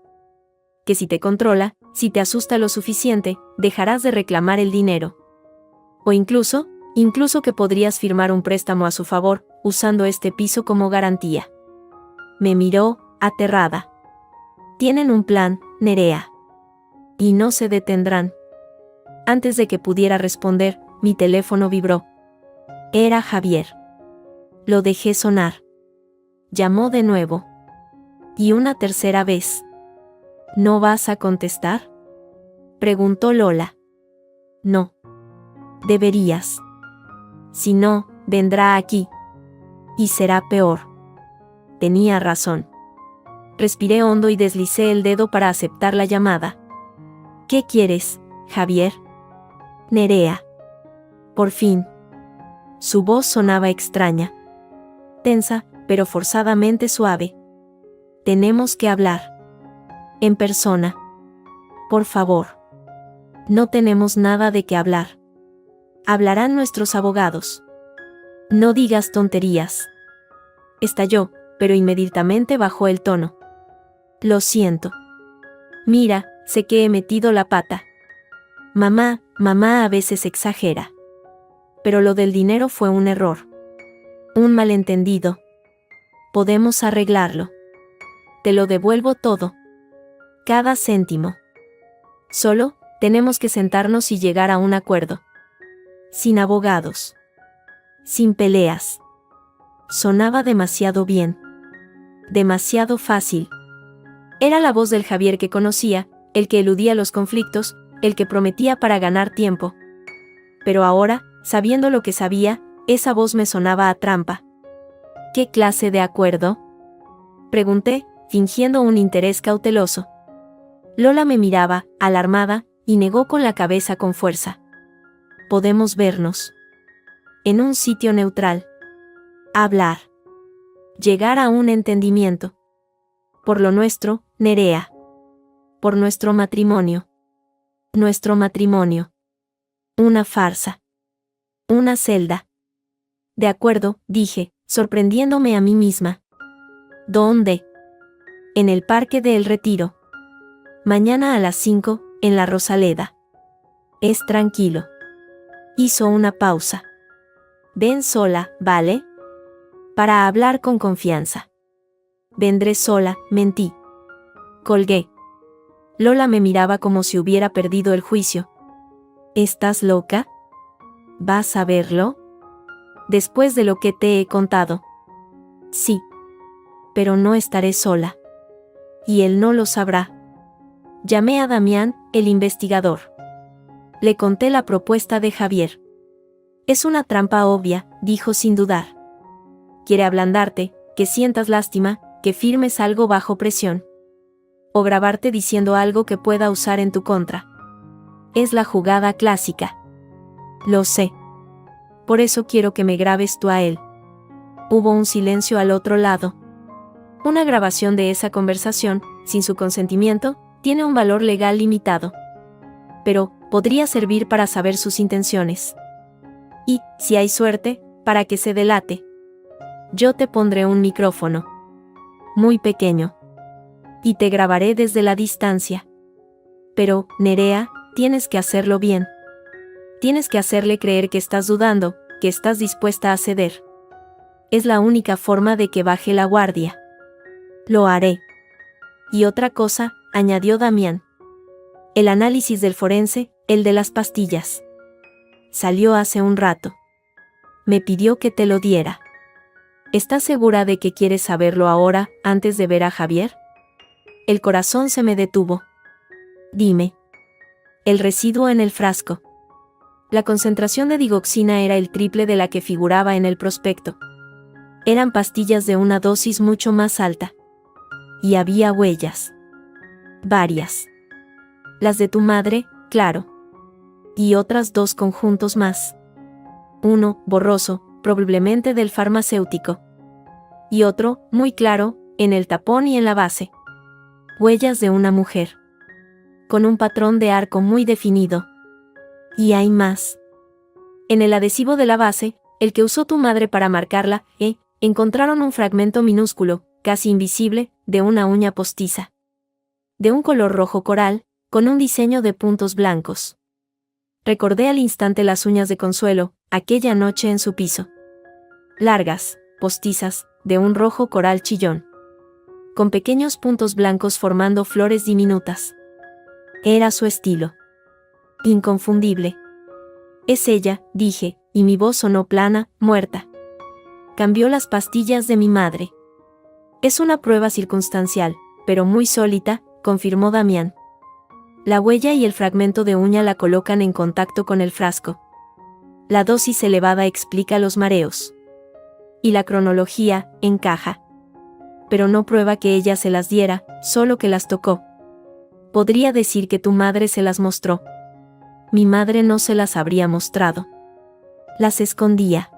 Que si te controla, si te asusta lo suficiente, dejarás de reclamar el dinero. O incluso que podrías firmar un préstamo a su favor, usando este piso como garantía. Me miró, aterrada. Tienen un plan, Nerea. Y no se detendrán. Antes de que pudiera responder, mi teléfono vibró. Era Javier. Lo dejé sonar. Llamó de nuevo. Y una tercera vez. ¿No vas a contestar? Preguntó Lola. No. Deberías. Si no, vendrá aquí. Y será peor. Tenía razón. Respiré hondo y deslicé el dedo para aceptar la llamada. ¿Qué quieres, Javier? Nerea. Por fin. Su voz sonaba extraña. Tensa, pero forzadamente suave. Tenemos que hablar. En persona. Por favor. No tenemos nada de qué hablar. Hablarán nuestros abogados. No digas tonterías. Estalló, pero inmediatamente bajó el tono. Lo siento. Mira, sé que he metido la pata. Mamá a veces exagera. Pero lo del dinero fue un error. Un malentendido. Podemos arreglarlo. te lo devuelvo todo. Cada céntimo. Solo, tenemos que sentarnos y llegar a un acuerdo. Sin abogados. Sin peleas. Sonaba demasiado bien. Demasiado fácil. Era la voz del Javier que conocía, el que eludía los conflictos, el que prometía para ganar tiempo. Pero ahora, sabiendo lo que sabía, esa voz me sonaba a trampa. ¿Qué clase de acuerdo?, pregunté, fingiendo un interés cauteloso. Lola me miraba, alarmada, y negó con la cabeza con fuerza. Podemos vernos. En un sitio neutral. Hablar. Llegar a un entendimiento. Por lo nuestro, Nerea. Por nuestro matrimonio. Nuestro matrimonio. Una farsa. Una celda. De acuerdo, dije, sorprendiéndome a mí misma. ¿Dónde? En el Parque de El Retiro. Mañana a las 5, en la Rosaleda. Es tranquilo. Hizo una pausa. Ven sola, ¿vale? Para hablar con confianza. Vendré sola, mentí. Colgué. Lola me miraba como si hubiera perdido el juicio. ¿Estás loca? ¿Vas a verlo? Después de lo que te he contado. Sí. Pero no estaré sola. Y él no lo sabrá. Llamé a Damián, el investigador. Le conté la propuesta de Javier. Es una trampa obvia, dijo sin dudar. Quiere ablandarte, que sientas lástima, que firmes algo bajo presión. O grabarte diciendo algo que pueda usar en tu contra. Es la jugada clásica. Lo sé. Por eso quiero que me grabes tú a él. Hubo un silencio al otro lado. Una grabación de esa conversación, sin su consentimiento, tiene un valor legal limitado. Pero, podría servir para saber sus intenciones. Y, si hay suerte, para que se delate. Yo te pondré un micrófono. Muy pequeño. Y te grabaré desde la distancia. Pero, Nerea, tienes que hacerlo bien. Tienes que hacerle creer que estás dudando, que estás dispuesta a ceder. Es la única forma de que baje la guardia. Lo haré. Y otra cosa, añadió Damián. El análisis del forense, el de las pastillas. Salió hace un rato. Me pidió que te lo diera. ¿Estás segura de que quieres saberlo ahora, antes de ver a Javier? El corazón se me detuvo. Dime. El residuo en el frasco. La concentración de digoxina era el triple de la que figuraba en el prospecto. Eran pastillas de una dosis mucho más alta. Y había huellas. Varias. Las de tu madre, claro. Y otras 2 conjuntos más. Uno, borroso, probablemente del farmacéutico. Y otro, muy claro, en el tapón y en la base. Huellas de una mujer. Con un patrón de arco muy definido. Y hay más. En el adhesivo de la base, el que usó tu madre para marcarla, encontraron un fragmento minúsculo, casi invisible, de una uña postiza. De un color rojo coral, con un diseño de puntos blancos. Recordé al instante las uñas de Consuelo, aquella noche en su piso. Largas, postizas, de un rojo coral chillón. Con pequeños puntos blancos formando flores diminutas. Era su estilo. Inconfundible. Es ella, dije, y mi voz sonó plana, muerta. Cambió las pastillas de mi madre. Es una prueba circunstancial, pero muy sólida, confirmó Damián. La huella y el fragmento de uña la colocan en contacto con el frasco. La dosis elevada explica los mareos. Y la cronología, encaja. Pero no prueba que ella se las diera, solo que las tocó. Podría decir que tu madre se las mostró. Mi madre no se las habría mostrado. Las escondía.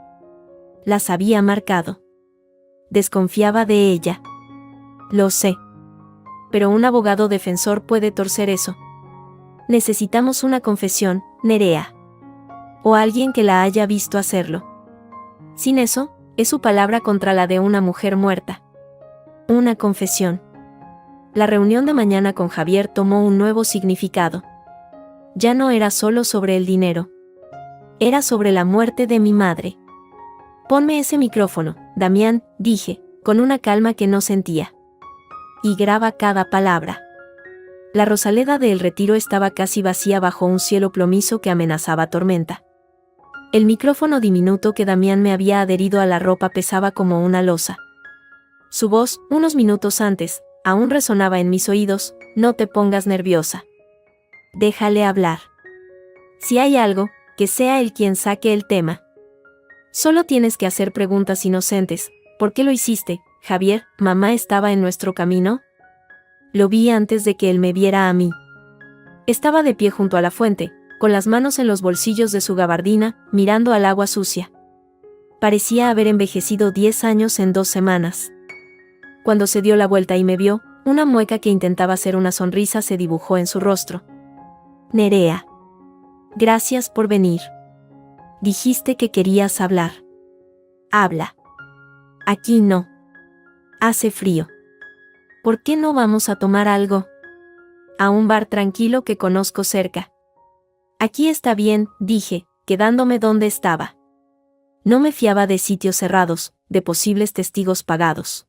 Las había marcado. Desconfiaba de ella. Lo sé. Pero un abogado defensor puede torcer eso. Necesitamos una confesión, Nerea. O alguien que la haya visto hacerlo. Sin eso, es su palabra contra la de una mujer muerta. Una confesión. La reunión de mañana con Javier tomó un nuevo significado. Ya no era solo sobre el dinero. Era sobre la muerte de mi madre. Ponme ese micrófono, Damián, dije, con una calma que no sentía. y graba cada palabra. La Rosaleda de El Retiro estaba casi vacía bajo un cielo plomizo que amenazaba tormenta. El micrófono diminuto que Damián me había adherido a la ropa pesaba como una losa. Su voz, unos minutos antes, aún resonaba en mis oídos: no te pongas nerviosa. Déjale hablar. Si hay algo, que sea él quien saque el tema. Solo tienes que hacer preguntas inocentes. ¿Por qué lo hiciste, Javier? ¿Mamá estaba en nuestro camino? Lo vi antes de que él me viera a mí. Estaba de pie junto a la fuente, con las manos en los bolsillos de su gabardina, mirando al agua sucia. Parecía haber envejecido 10 años en 2 semanas. Cuando se dio la vuelta y me vio, una mueca que intentaba ser una sonrisa se dibujó en su rostro. Nerea. Gracias por venir. Dijiste que querías hablar. Habla. Aquí no. Hace frío. ¿Por qué no vamos a tomar algo? A un bar tranquilo que conozco cerca. Aquí está bien, dije, quedándome donde estaba. No me fiaba de sitios cerrados, de posibles testigos pagados.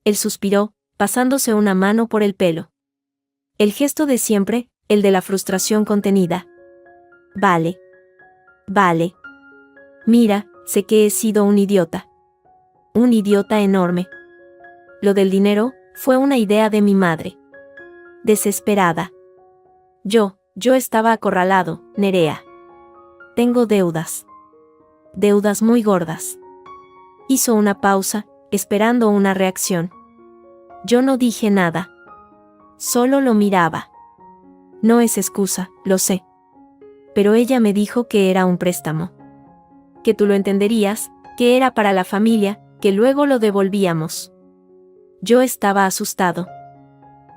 Él suspiró, pasándose una mano por el pelo. El gesto de siempre, el de la frustración contenida. Vale. Vale. Mira, sé que he sido un idiota. Un idiota enorme. Lo del dinero fue una idea de mi madre. Desesperada. Yo estaba acorralado, Nerea. Tengo deudas. Deudas muy gordas. Hizo una pausa, esperando una reacción. Yo no dije nada. Solo lo miraba. No es excusa, lo sé. Pero ella me dijo que era un préstamo. Que tú lo entenderías, que era para la familia, que luego lo devolvíamos. Yo estaba asustado.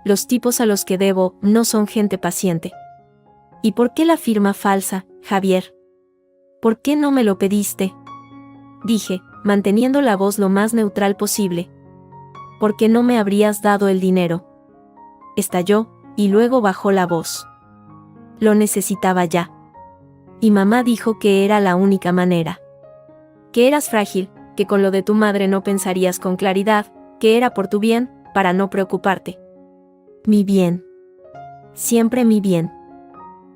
Los tipos a los que debo no son gente paciente. ¿Y por qué la firma falsa, Javier? ¿Por qué no me lo pediste? Dije, manteniendo la voz lo más neutral posible. ¿Por qué no me habrías dado el dinero? Estalló, y luego bajó la voz. Lo necesitaba ya. Y mamá dijo que era la única manera. Que eras frágil, que con lo de tu madre no pensarías con claridad, que era por tu bien, para no preocuparte. Mi bien. Siempre mi bien.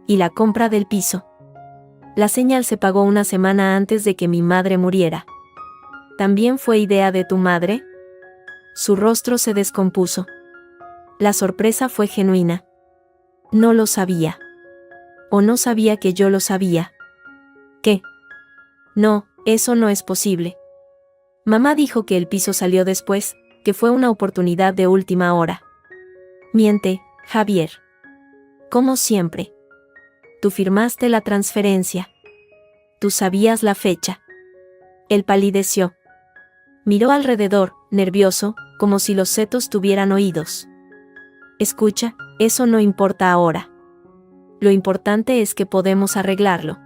Y la compra del piso. La señal se pagó una semana antes de que mi madre muriera. ¿También fue idea de tu madre? Su rostro se descompuso. La sorpresa fue genuina. No lo sabía. O no sabía que yo lo sabía. ¿Qué? No, eso no es posible. Mamá dijo que el piso salió después, que fue una oportunidad de última hora. Miente, Javier. Como siempre. Tú firmaste la transferencia. Tú sabías la fecha. Él palideció. Miró alrededor, nervioso, como si los setos tuvieran oídos. Escucha, eso no importa ahora. Lo importante es que podemos arreglarlo.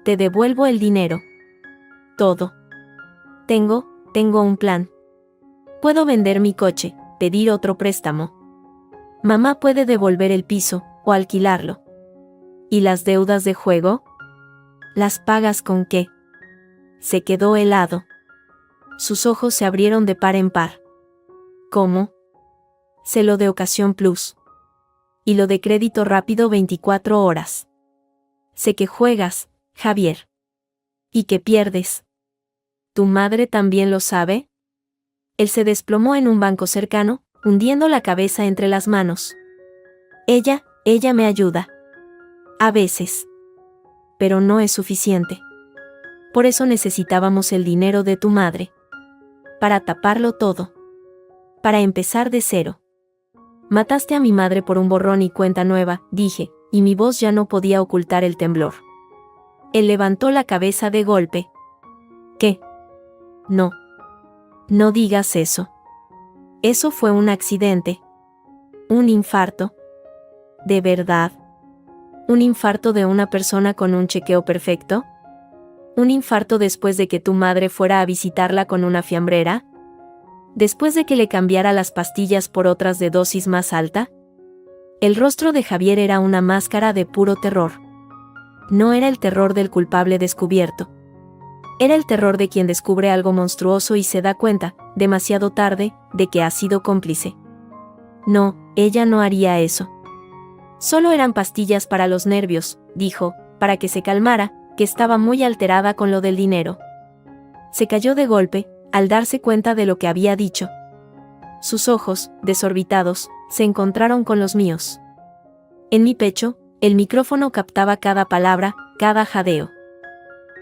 Te devuelvo el dinero. Todo. Tengo un plan. Puedo vender mi coche, pedir otro préstamo. Mamá puede devolver el piso, o alquilarlo. ¿Y las deudas de juego? ¿Las pagas con qué? Se quedó helado. Sus ojos se abrieron de par en par. ¿Cómo? Sé lo de Ocasión Plus. Y lo de crédito rápido 24 horas. Sé que juegas, Javier. Y que pierdes. ¿Tu madre también lo sabe? Él se desplomó en un banco cercano, hundiendo la cabeza entre las manos. Ella me ayuda. A veces. Pero no es suficiente. Por eso necesitábamos el dinero de tu madre. Para taparlo todo. Para empezar de cero. Mataste a mi madre por un borrón y cuenta nueva, dije, y mi voz ya no podía ocultar el temblor. Él levantó la cabeza de golpe. ¿Qué? No. No digas eso. Eso fue un accidente. Un infarto. ¿De verdad? ¿Un infarto de una persona con un chequeo perfecto? ¿Un infarto después de que tu madre fuera a visitarla con una fiambrera? ¿Después de que le cambiara las pastillas por otras de dosis más alta? El rostro de Javier era una máscara de puro terror. No era el terror del culpable descubierto. Era el terror de quien descubre algo monstruoso y se da cuenta, demasiado tarde, de que ha sido cómplice. No, ella no haría eso. Solo eran pastillas para los nervios, dijo, para que se calmara, que estaba muy alterada con lo del dinero. Se calló de golpe, al darse cuenta de lo que había dicho. Sus ojos, desorbitados, se encontraron con los míos. En mi pecho, el micrófono captaba cada palabra, cada jadeo.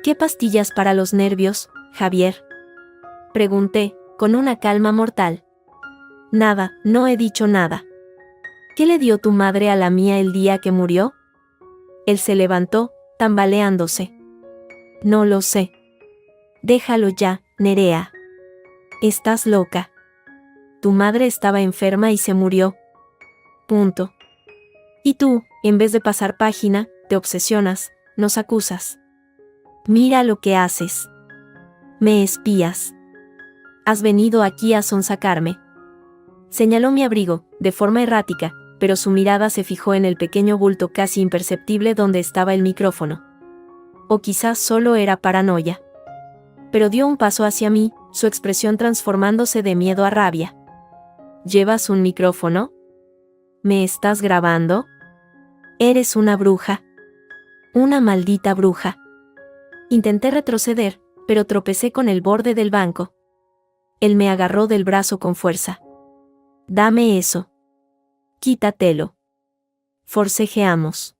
¿Qué pastillas para los nervios, Javier? Pregunté, con una calma mortal. Nada, no he dicho nada. ¿Qué le dio tu madre a la mía el día que murió? Él se levantó, tambaleándose. No lo sé. Déjalo ya, Nerea. Estás loca. Tu madre estaba enferma y se murió. Punto. Y tú, en vez de pasar página, te obsesionas, nos acusas. Mira lo que haces. Me espías. Has venido aquí a sonsacarme. Señaló mi abrigo, de forma errática, pero su mirada se fijó en el pequeño bulto casi imperceptible donde estaba el micrófono. O quizás solo era paranoia. Pero dio un paso hacia mí, su expresión transformándose de miedo a rabia. ¿Llevas un micrófono? ¿Me estás grabando? Eres una bruja. Una maldita bruja. Intenté retroceder, pero tropecé con el borde del banco. Él me agarró del brazo con fuerza. Dame eso. Quítatelo. Forcejeamos.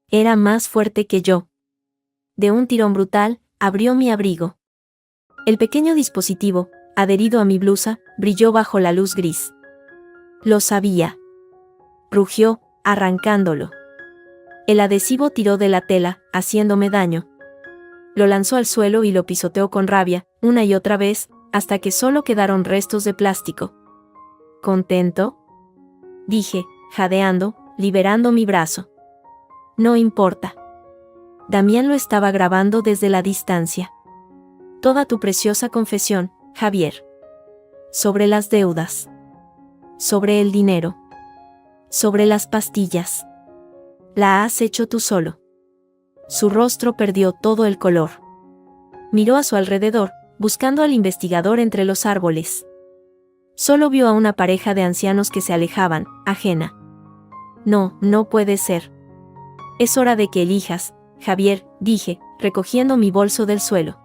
Era más fuerte que yo. De un tirón brutal, abrió mi abrigo. El pequeño dispositivo, adherido a mi blusa, brilló bajo la luz gris. Lo sabía. Rugió, arrancándolo. El adhesivo tiró de la tela, haciéndome daño. Lo lanzó al suelo y lo pisoteó con rabia, una y otra vez, hasta que solo quedaron restos de plástico. ¿Contento? Dije, jadeando, liberando mi brazo. No importa. Damián lo estaba grabando desde la distancia. Toda tu preciosa confesión, Javier. Sobre las deudas. Sobre el dinero. Sobre las pastillas. La has hecho tú solo. Su rostro perdió todo el color. Miró a su alrededor, buscando al investigador entre los árboles. Solo vio a una pareja de ancianos que se alejaban, ajena. No, no puede ser. Es hora de que elijas, Javier, dije, recogiendo mi bolso del suelo.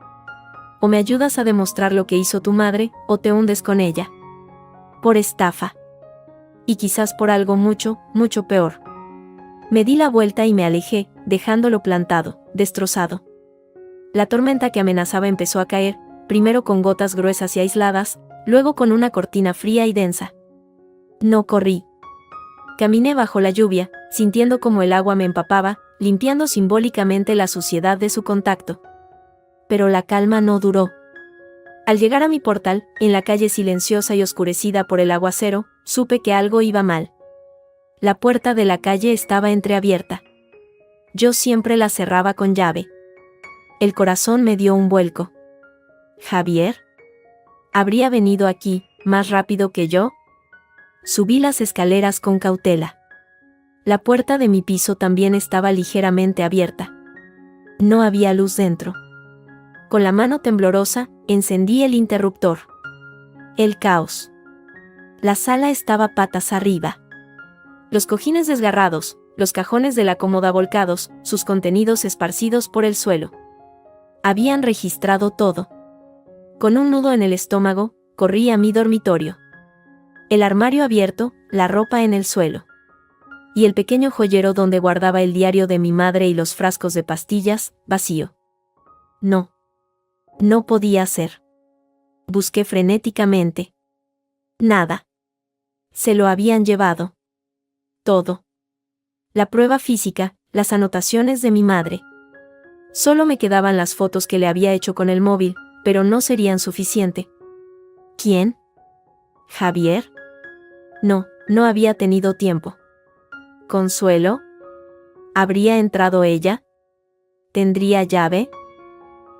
O me ayudas a demostrar lo que hizo tu madre, o te hundes con ella. Por estafa. Y quizás por algo mucho, mucho peor. Me di la vuelta y me alejé, dejándolo plantado, destrozado. La tormenta que amenazaba empezó a caer, primero con gotas gruesas y aisladas, luego con una cortina fría y densa. No corrí. Caminé bajo la lluvia, sintiendo como el agua me empapaba, limpiando simbólicamente la suciedad de su contacto. Pero la calma no duró. Al llegar a mi portal, en la calle silenciosa y oscurecida por el aguacero, supe que algo iba mal. La puerta de la calle estaba entreabierta. Yo siempre la cerraba con llave. El corazón me dio un vuelco. ¿Javier? ¿Habría venido aquí, más rápido que yo? Subí las escaleras con cautela. La puerta de mi piso también estaba ligeramente abierta. No había luz dentro. Con la mano temblorosa, encendí el interruptor. El caos. La sala estaba patas arriba. Los cojines desgarrados, los cajones de la cómoda volcados, sus contenidos esparcidos por el suelo. Habían registrado todo. Con un nudo en el estómago, corrí a mi dormitorio. El armario abierto, la ropa en el suelo. Y el pequeño joyero donde guardaba el diario de mi madre y los frascos de pastillas, vacío. No. No podía ser. Busqué frenéticamente. Nada. Se lo habían llevado. Todo. La prueba física, las anotaciones de mi madre. Solo me quedaban las fotos que le había hecho con el móvil, pero no serían suficiente. ¿Quién? ¿Javier? No, no había tenido tiempo. ¿Consuelo? ¿Habría entrado ella? ¿Tendría llave?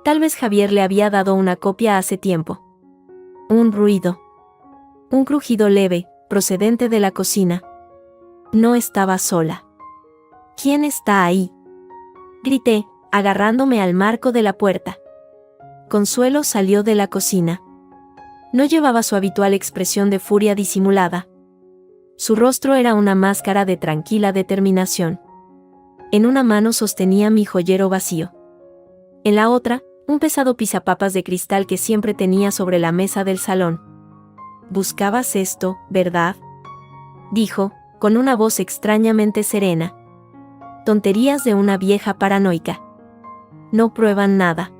Tal vez Javier le había dado una copia hace tiempo. Un ruido. Un crujido leve, procedente de la cocina. No estaba sola. ¿Quién está ahí? Grité, agarrándome al marco de la puerta. Consuelo salió de la cocina. No llevaba su habitual expresión de furia disimulada. Su rostro era una máscara de tranquila determinación. En una mano sostenía mi joyero vacío. En la otra, un pesado pisapapas de cristal que siempre tenía sobre la mesa del salón. «Buscabas esto, ¿verdad?», dijo, con una voz extrañamente serena. «Tonterías de una vieja paranoica. No prueban nada».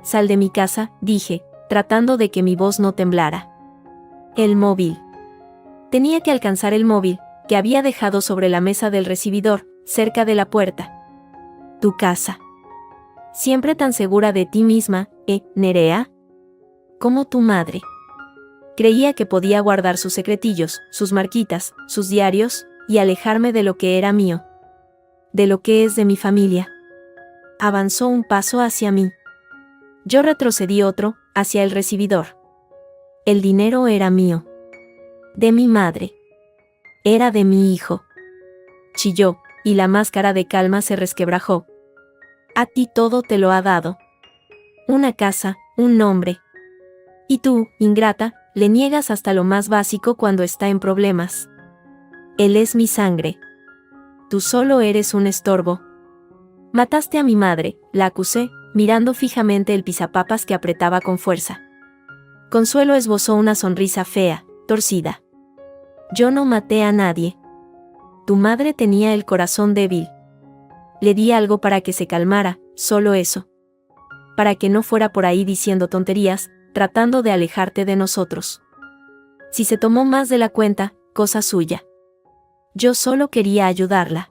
«Sal de mi casa», dije, tratando de que mi voz no temblara. «El móvil». Tenía que alcanzar el móvil, que había dejado sobre la mesa del recibidor, cerca de la puerta. «Tu casa. Siempre tan segura de ti misma, Nerea? Como tu madre». Creía que podía guardar sus secretillos, sus marquitas, sus diarios, y alejarme de lo que era mío. De lo que es de mi familia. Avanzó un paso hacia mí. Yo retrocedí otro, hacia el recibidor. El dinero era mío. De mi madre. Era de mi hijo. Chilló, y la máscara de calma se resquebrajó. A ti todo te lo ha dado. Una casa, un nombre. Y tú, ingrata, le niegas hasta lo más básico cuando está en problemas. Él es mi sangre. Tú solo eres un estorbo. Mataste a mi madre, la acusé, mirando fijamente el pisapapas que apretaba con fuerza. Consuelo esbozó una sonrisa fea, torcida. Yo no maté a nadie. Tu madre tenía el corazón débil. Le di algo para que se calmara, solo eso. Para que no fuera por ahí diciendo tonterías, tratando de alejarte de nosotros. Si se tomó más de la cuenta, cosa suya. Yo solo quería ayudarla.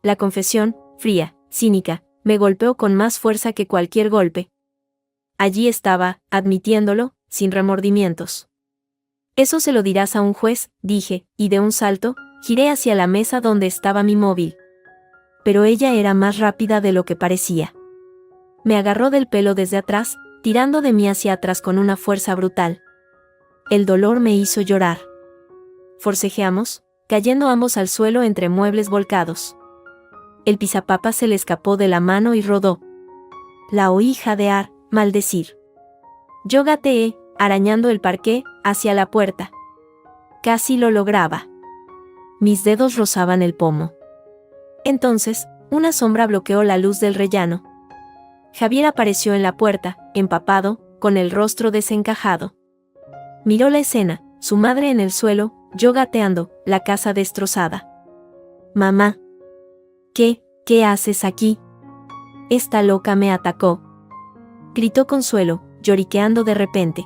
La confesión, fría, cínica, me golpeó con más fuerza que cualquier golpe. Allí estaba, admitiéndolo, sin remordimientos. Eso se lo dirás a un juez, dije, y de un salto, giré hacia la mesa donde estaba mi móvil. Pero ella era más rápida de lo que parecía. Me agarró del pelo desde atrás, tirando de mí hacia atrás con una fuerza brutal. El dolor me hizo llorar. Forcejeamos, cayendo ambos al suelo entre muebles volcados. El pisapapas se le escapó de la mano y rodó. La oí jadear, maldecir. Yo gateé, arañando el parqué, hacia la puerta. Casi lo lograba. Mis dedos rozaban el pomo. Entonces, una sombra bloqueó la luz del rellano. Javier apareció en la puerta, empapado, con el rostro desencajado. Miró la escena, su madre en el suelo, yo gateando, la casa destrozada. «Mamá. ¿Qué haces aquí? Esta loca me atacó», gritó Consuelo, lloriqueando de repente.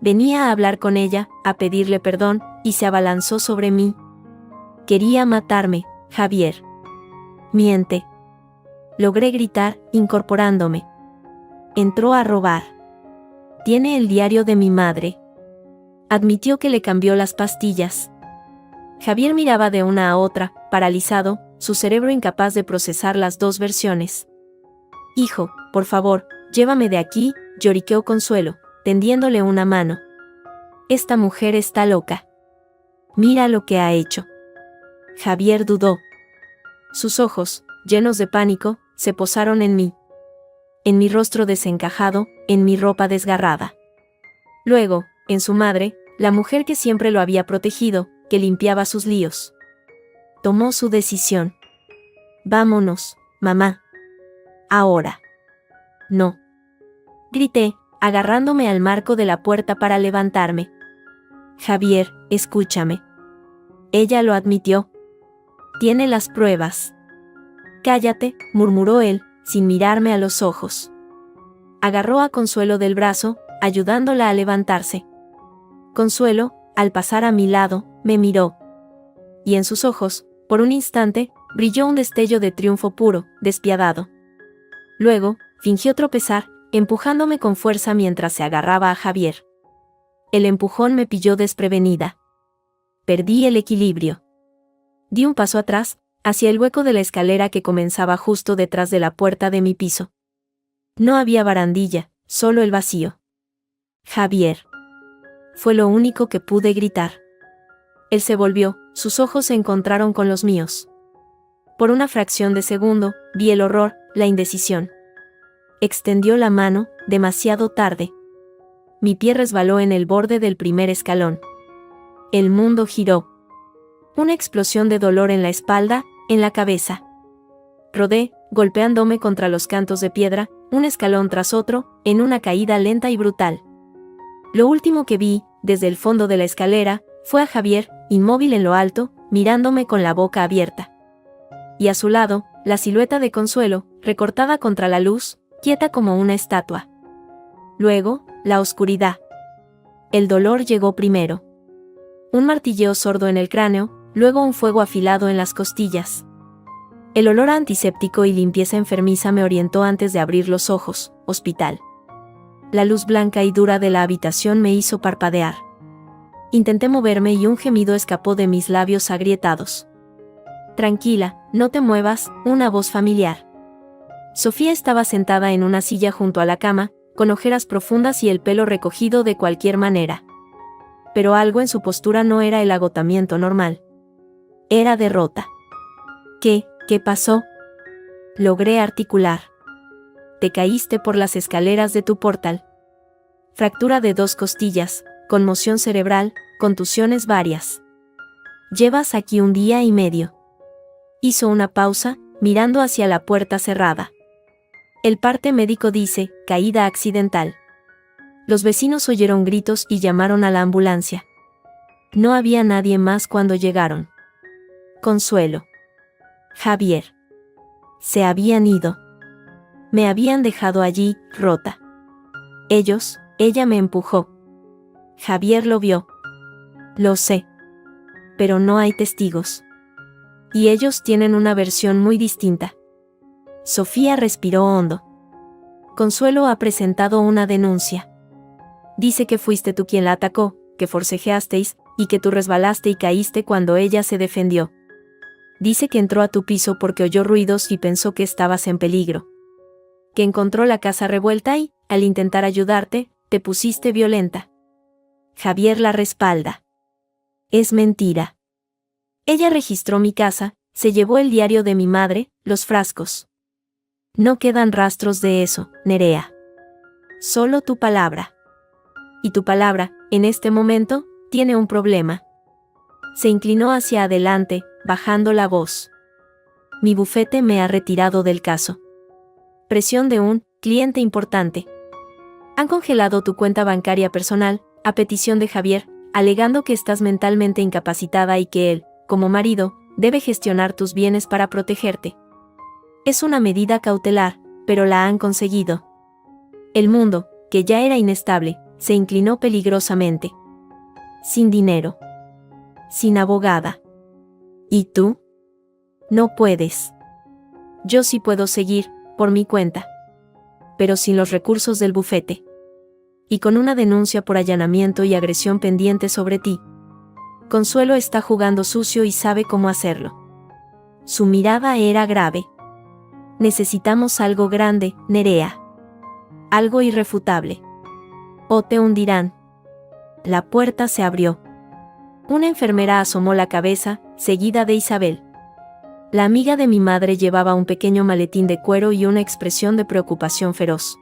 Venía a hablar con ella, a pedirle perdón, y se abalanzó sobre mí. Quería matarme, Javier. Miente. Logré gritar, incorporándome. Entró a robar. Tiene el diario de mi madre. Admitió que le cambió las pastillas. Javier miraba de una a otra, paralizado, su cerebro incapaz de procesar las dos versiones. «Hijo, por favor, llévame de aquí», lloriqueó Consuelo, tendiéndole una mano. «Esta mujer está loca. Mira lo que ha hecho». Javier dudó. Sus ojos, llenos de pánico, se posaron en mí. En mi rostro desencajado, en mi ropa desgarrada. Luego, en su madre, la mujer que siempre lo había protegido, que limpiaba sus líos. Tomó su decisión. «Vámonos, mamá. Ahora». «No», grité, agarrándome al marco de la puerta para levantarme. «Javier, escúchame». Ella lo admitió. «Tiene las pruebas». «Cállate», murmuró él, sin mirarme a los ojos. Agarró a Consuelo del brazo, ayudándola a levantarse. Consuelo, al pasar a mi lado, me miró. Y en sus ojos, por un instante, brilló un destello de triunfo puro, despiadado. Luego, fingió tropezar, empujándome con fuerza mientras se agarraba a Javier. El empujón me pilló desprevenida. Perdí el equilibrio. Di un paso atrás, hacia el hueco de la escalera que comenzaba justo detrás de la puerta de mi piso. No había barandilla, solo el vacío. «Javier». Fue lo único que pude gritar. Él se volvió, sus ojos se encontraron con los míos. Por una fracción de segundo, vi el horror, la indecisión. Extendió la mano, demasiado tarde. Mi pie resbaló en el borde del primer escalón. El mundo giró. Una explosión de dolor en la espalda, en la cabeza. Rodé, golpeándome contra los cantos de piedra, un escalón tras otro, en una caída lenta y brutal. Lo último que vi, desde el fondo de la escalera, fue a Javier, inmóvil en lo alto, mirándome con la boca abierta. Y a su lado, la silueta de Consuelo, recortada contra la luz, quieta como una estatua. Luego, la oscuridad. El dolor llegó primero. Un martilleo sordo en el cráneo, luego un fuego afilado en las costillas. El olor a antiséptico y limpieza enfermiza me orientó antes de abrir los ojos. Hospital. La luz blanca y dura de la habitación me hizo parpadear. Intenté moverme y un gemido escapó de mis labios agrietados. Tranquila, no te muevas, una voz familiar. Sofía estaba sentada en una silla junto a la cama, con ojeras profundas y el pelo recogido de cualquier manera. Pero algo en su postura no era el agotamiento normal. Era derrota. ¿Qué pasó? Logré articular. Te caíste por las escaleras de tu portal. Fractura de 2 costillas, conmoción cerebral, contusiones varias. Llevas aquí 1 día y medio. Hizo una pausa, mirando hacia la puerta cerrada. El parte médico dice, caída accidental. Los vecinos oyeron gritos y llamaron a la ambulancia. No había nadie más cuando llegaron. Consuelo. Javier. Se habían ido. Me habían dejado allí, rota. Ella me empujó. Javier lo vio. Lo sé. Pero no hay testigos. Y ellos tienen una versión muy distinta. Sofía respiró hondo. Consuelo ha presentado una denuncia. Dice que fuiste tú quien la atacó, que forcejeasteis, y que tú resbalaste y caíste cuando ella se defendió. Dice que entró a tu piso porque oyó ruidos y pensó que estabas en peligro. Que encontró la casa revuelta y, al intentar ayudarte, te pusiste violenta. Javier la respalda. Es mentira. Ella registró mi casa, se llevó el diario de mi madre, los frascos. No quedan rastros de eso, Nerea. Solo tu palabra. Y tu palabra, en este momento, tiene un problema. Se inclinó hacia adelante, bajando la voz. Mi bufete me ha retirado del caso. Presión de un cliente importante. Han congelado tu cuenta bancaria personal, a petición de Javier, alegando que estás mentalmente incapacitada y que él, como marido, debe gestionar tus bienes para protegerte. Es una medida cautelar, pero la han conseguido. El mundo, que ya era inestable, se inclinó peligrosamente. Sin dinero. Sin abogada. ¿Y tú? No puedes. Yo sí puedo seguir, por mi cuenta. Pero sin los recursos del bufete. Y con una denuncia por allanamiento y agresión pendiente sobre ti. Consuelo está jugando sucio y sabe cómo hacerlo. Su mirada era grave. Necesitamos algo grande, Nerea. Algo irrefutable. O te hundirán. La puerta se abrió. Una enfermera asomó la cabeza, seguida de Isabel. La amiga de mi madre llevaba un pequeño maletín de cuero y una expresión de preocupación feroz.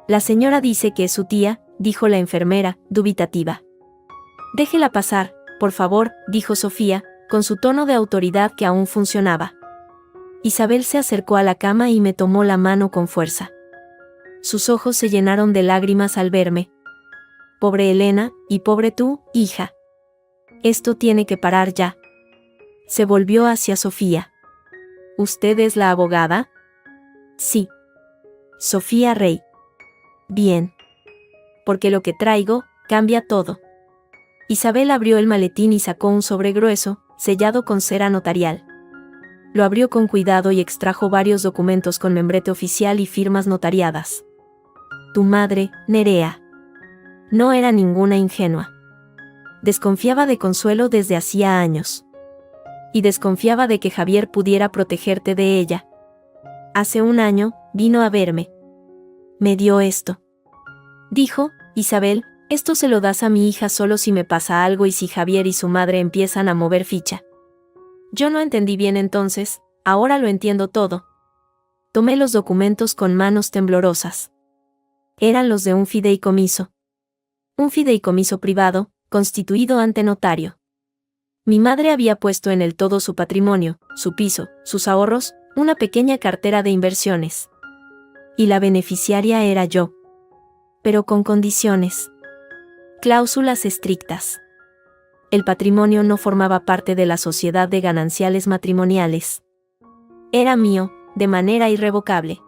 La señora dice que es su tía, dijo la enfermera, dubitativa. Déjela pasar, por favor, dijo Sofía, con su tono de autoridad que aún funcionaba. Isabel se acercó a la cama y me tomó la mano con fuerza. Sus ojos se llenaron de lágrimas al verme. Pobre Elena, y pobre tú, hija. Esto tiene que parar ya. Se volvió hacia Sofía. ¿Usted es la abogada? Sí. Sofía Rey. Bien. Porque lo que traigo, cambia todo. Isabel abrió el maletín y sacó un sobre grueso, sellado con cera notarial. Lo abrió con cuidado y extrajo varios documentos con membrete oficial y firmas notariadas. Tu madre, Nerea. No era ninguna ingenua. Desconfiaba de Consuelo desde hacía años. Y desconfiaba de que Javier pudiera protegerte de ella. Hace 1 año, vino a verme. Me dio esto. Dijo, Isabel, esto se lo das a mi hija solo si me pasa algo y si Javier y su madre empiezan a mover ficha. Yo no entendí bien entonces, ahora lo entiendo todo. Tomé los documentos con manos temblorosas. Eran los de un fideicomiso. Un fideicomiso privado, constituido ante notario. Mi madre había puesto en él todo su patrimonio, su piso, sus ahorros, una pequeña cartera de inversiones. Y la beneficiaria era yo. Pero con condiciones. Cláusulas estrictas. El patrimonio no formaba parte de la sociedad de gananciales matrimoniales. Era mío, de manera irrevocable.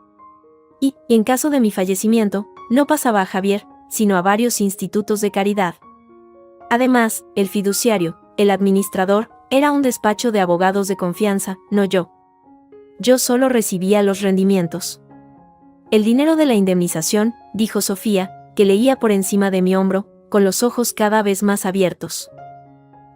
Y, en caso de mi fallecimiento, no pasaba a Javier, sino a varios institutos de caridad. Además, el fiduciario, el administrador, era un despacho de abogados de confianza, no yo. Yo solo recibía los rendimientos. El dinero de la indemnización, dijo Sofía, que leía por encima de mi hombro, con los ojos cada vez más abiertos.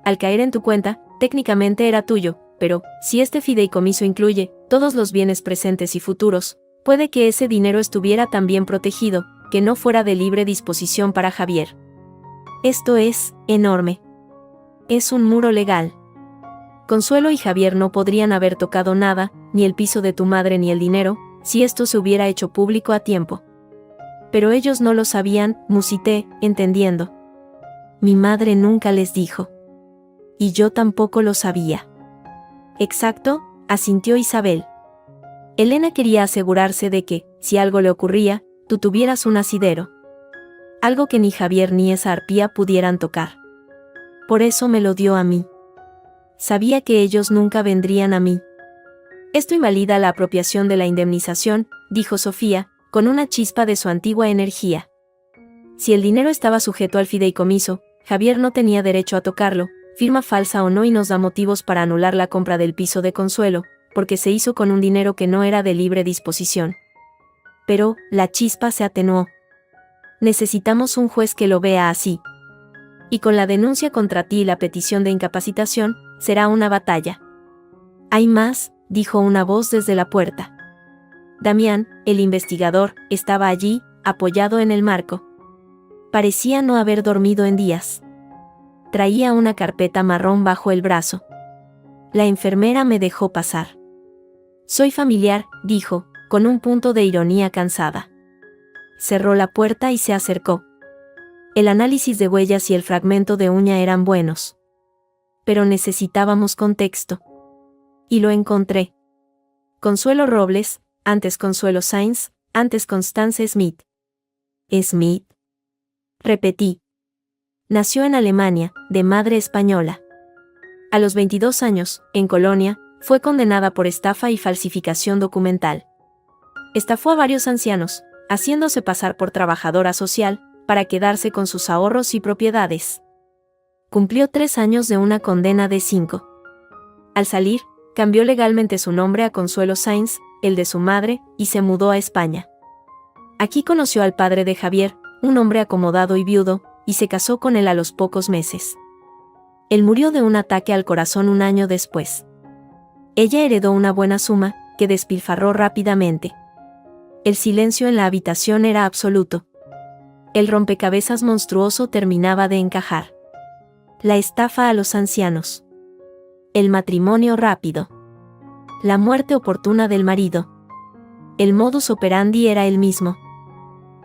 Al caer en tu cuenta, técnicamente era tuyo, pero, si este fideicomiso incluye todos los bienes presentes y futuros, puede que ese dinero estuviera tan bien protegido, que no fuera de libre disposición para Javier. Esto es enorme. Es un muro legal. Consuelo y Javier no podrían haber tocado nada, ni el piso de tu madre ni el dinero, si esto se hubiera hecho público a tiempo. Pero ellos no lo sabían, musité, entendiendo. Mi madre nunca les dijo. Y yo tampoco lo sabía. Exacto, asintió Isabel. Elena quería asegurarse de que, si algo le ocurría, tú tuvieras un asidero. Algo que ni Javier ni esa arpía pudieran tocar. Por eso me lo dio a mí. Sabía que ellos nunca vendrían a mí. Esto invalida la apropiación de la indemnización, dijo Sofía, con una chispa de su antigua energía. Si el dinero estaba sujeto al fideicomiso, Javier no tenía derecho a tocarlo, firma falsa o no, y nos da motivos para anular la compra del piso de Consuelo, porque se hizo con un dinero que no era de libre disposición. Pero, la chispa se atenuó. Necesitamos un juez que lo vea así. Y con la denuncia contra ti y la petición de incapacitación, será una batalla. Hay más, dijo una voz desde la puerta. Damián, el investigador, estaba allí, apoyado en el marco. Parecía no haber dormido en días. Traía una carpeta marrón bajo el brazo. La enfermera me dejó pasar. Soy familiar, dijo, con un punto de ironía cansada. Cerró la puerta y se acercó. El análisis de huellas y el fragmento de uña eran buenos. Pero necesitábamos contexto. Y lo encontré. Consuelo Robles, antes Consuelo Sainz, antes Constance Smith. ¿Smith? Repetí. Nació en Alemania, de madre española. A los 22 años, en Colonia, fue condenada por estafa y falsificación documental. Estafó a varios ancianos, haciéndose pasar por trabajadora social, para quedarse con sus ahorros y propiedades. Cumplió 3 años de una condena de 5. Al salir, cambió legalmente su nombre a Consuelo Sainz, el de su madre, y se mudó a España. Aquí conoció al padre de Javier, un hombre acomodado y viudo, y se casó con él a los pocos meses. Él murió de un ataque al corazón un año después. Ella heredó una buena suma, que despilfarró rápidamente. El silencio en la habitación era absoluto. El rompecabezas monstruoso terminaba de encajar. La estafa a los ancianos. El matrimonio rápido. La muerte oportuna del marido. El modus operandi era el mismo.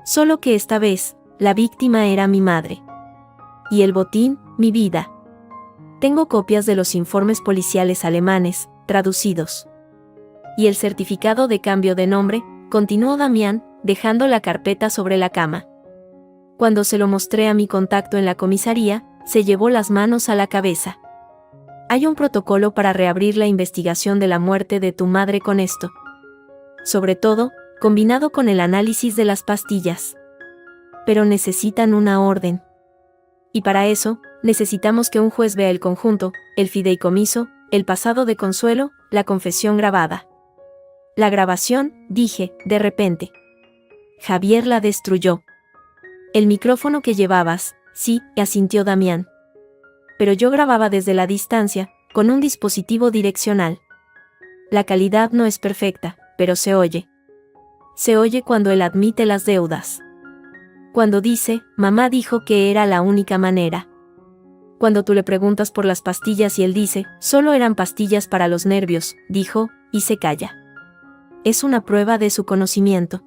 Solo que esta vez, la víctima era mi madre. Y el botín, mi vida. Tengo copias de los informes policiales alemanes, traducidos. Y el certificado de cambio de nombre, continuó Damián, dejando la carpeta sobre la cama. Cuando se lo mostré a mi contacto en la comisaría, se llevó las manos a la cabeza. Hay un protocolo para reabrir la investigación de la muerte de tu madre con esto. Sobre todo, combinado con el análisis de las pastillas. Pero necesitan una orden. Y para eso, necesitamos que un juez vea el conjunto, el fideicomiso, el pasado de Consuelo, la confesión grabada. La grabación, dije, de repente. Javier la destruyó. El micrófono que llevabas, sí, asintió Damián. Pero yo grababa desde la distancia, con un dispositivo direccional. La calidad no es perfecta, pero se oye. Se oye cuando él admite las deudas. Cuando dice, mamá dijo que era la única manera. Cuando tú le preguntas por las pastillas y él dice, solo eran pastillas para los nervios, dijo, y se calla. Es una prueba de su conocimiento.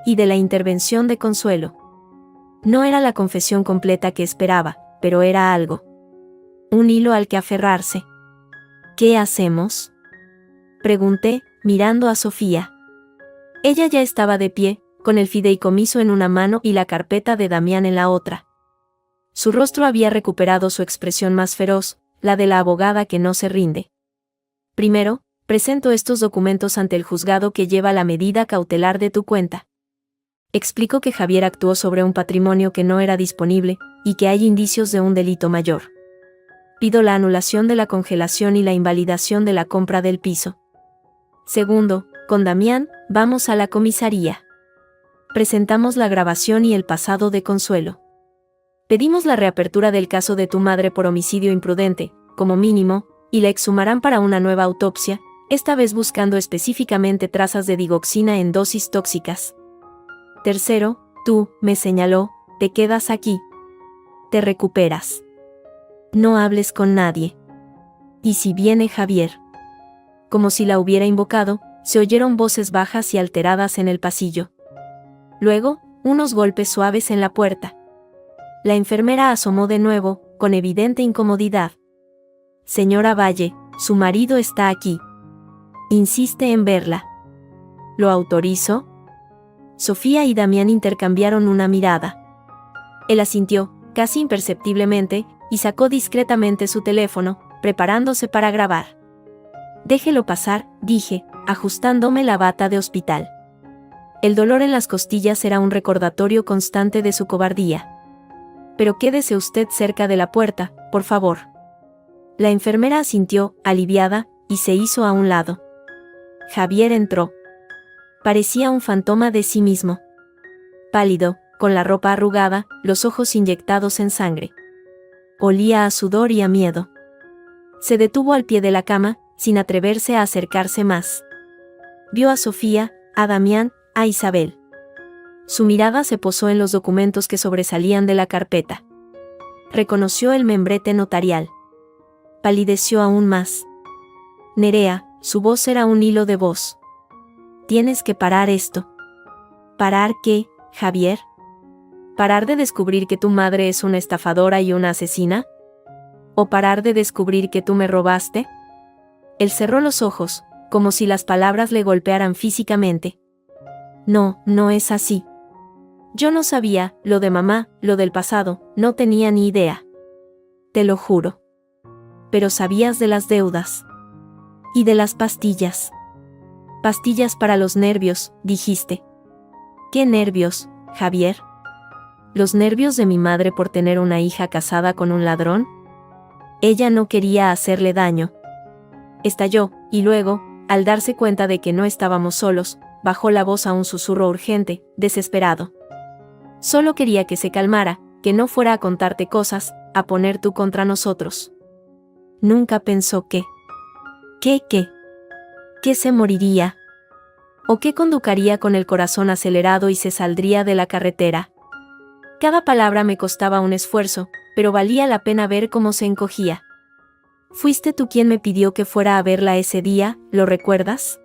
Y de la intervención de Consuelo. No era la confesión completa que esperaba, pero era algo. un hilo al que aferrarse. ¿Qué hacemos?, pregunté, mirando a Sofía. Ella ya estaba de pie, con el fideicomiso en una mano y la carpeta de Damián en la otra. Su rostro había recuperado su expresión más feroz, la de la abogada que no se rinde. Primero, presento estos documentos ante el juzgado que lleva la medida cautelar de tu cuenta. Explico que Javier actuó sobre un patrimonio que no era disponible, y que hay indicios de un delito mayor. Pido la anulación de la congelación y la invalidación de la compra del piso. Segundo, con Damián, vamos a la comisaría. Presentamos la grabación y el pasado de Consuelo. Pedimos la reapertura del caso de tu madre por homicidio imprudente, como mínimo, y la exhumarán para una nueva autopsia, esta vez buscando específicamente trazas de digoxina en dosis tóxicas. Tercero, tú, me señaló, te quedas aquí. Te recuperas. No hables con nadie. ¿Y si viene Javier? Como si la hubiera invocado, se oyeron voces bajas y alteradas en el pasillo. Luego, unos golpes suaves en la puerta. La enfermera asomó de nuevo, con evidente incomodidad. Señora Valle, su marido está aquí. Insiste en verla. ¿Lo autorizo? Sofía y Damián intercambiaron una mirada. Él asintió, casi imperceptiblemente, y sacó discretamente su teléfono, preparándose para grabar. Déjelo pasar, dije, ajustándome la bata de hospital. El dolor en las costillas era un recordatorio constante de su cobardía. Pero quédese usted cerca de la puerta, por favor. La enfermera asintió, aliviada, y se hizo a un lado. Javier entró. Parecía un fantoma de sí mismo. Pálido, con la ropa arrugada, los ojos inyectados en sangre. Olía a sudor y a miedo. Se detuvo al pie de la cama, sin atreverse a acercarse más. Vio a Sofía, a Damián, a Isabel. Su mirada se posó en los documentos que sobresalían de la carpeta. Reconoció el membrete notarial. Palideció aún más. Nerea, su voz era un hilo de voz. Tienes que parar esto. ¿Parar qué, Javier? ¿Parar de descubrir que tu madre es una estafadora y una asesina? ¿O parar de descubrir que tú me robaste? Él cerró los ojos, como si las palabras le golpearan físicamente. No, no es así. Yo no sabía, lo de mamá, lo del pasado, no tenía ni idea. Te lo juro. Pero sabías de las deudas. Y de las pastillas. Pastillas para los nervios, dijiste. ¿Qué nervios, Javier? ¿Los nervios de mi madre por tener una hija casada con un ladrón? Ella no quería hacerle daño. Estalló, y luego, al darse cuenta de que no estábamos solos, bajó la voz a un susurro urgente, desesperado. Solo quería que se calmara, que no fuera a contarte cosas, a poner tú contra nosotros. Nunca pensó que... ¿Qué? ¿Que se moriría? ¿O que conduciría con el corazón acelerado y se saldría de la carretera? Cada palabra me costaba un esfuerzo, pero valía la pena ver cómo se encogía. Fuiste tú quien me pidió que fuera a verla ese día, ¿lo recuerdas?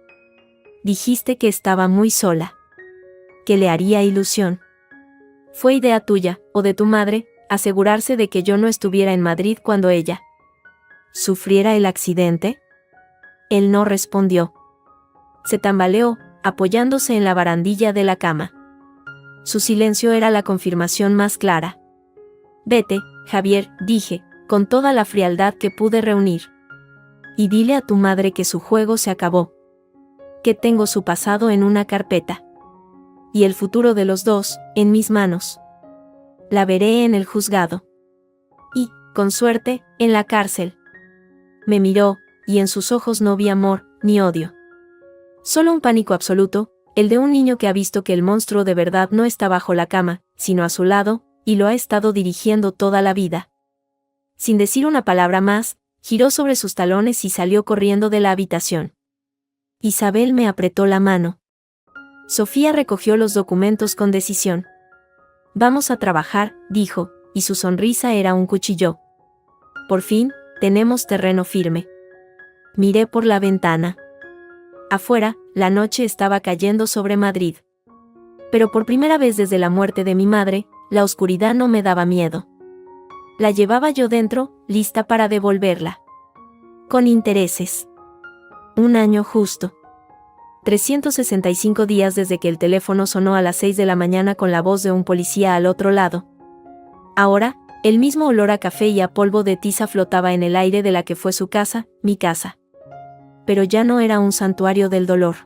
Dijiste que estaba muy sola. Que le haría ilusión. Fue idea tuya, o de tu madre, asegurarse de que yo no estuviera en Madrid cuando ella sufriera el accidente. Él no respondió. Se tambaleó, apoyándose en la barandilla de la cama. Su silencio era la confirmación más clara. Vete, Javier, dije, con toda la frialdad que pude reunir. Y dile a tu madre que su juego se acabó. Que tengo su pasado en una carpeta. Y el futuro de los dos, en mis manos. La veré en el juzgado. Y, con suerte, en la cárcel. Me miró, y en sus ojos no vi amor, ni odio. Solo un pánico absoluto, el de un niño que ha visto que el monstruo de verdad no está bajo la cama, sino a su lado, y lo ha estado dirigiendo toda la vida. Sin decir una palabra más, giró sobre sus talones y salió corriendo de la habitación. Isabel me apretó la mano. Sofía recogió los documentos con decisión. Vamos a trabajar, dijo, y su sonrisa era un cuchillo. Por fin, tenemos terreno firme. Miré por la ventana. Afuera, la noche estaba cayendo sobre Madrid. Pero por primera vez desde la muerte de mi madre, la oscuridad no me daba miedo. La llevaba yo dentro, lista para devolverla. Con intereses. 1 año justo. 365 días desde que el teléfono sonó a las 6 de la mañana con la voz de un policía al otro lado. Ahora, el mismo olor a café y a polvo de tiza flotaba en el aire de la que fue su casa, mi casa. Pero ya no era un santuario del dolor.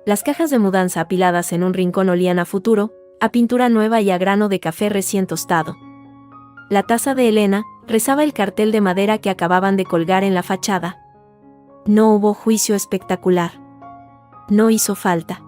Las cajas de mudanza apiladas en un rincón olían a futuro, a pintura nueva y a grano de café recién tostado. La taza de Elena rezaba el cartel de madera que acababan de colgar en la fachada. No hubo juicio espectacular. No hizo falta.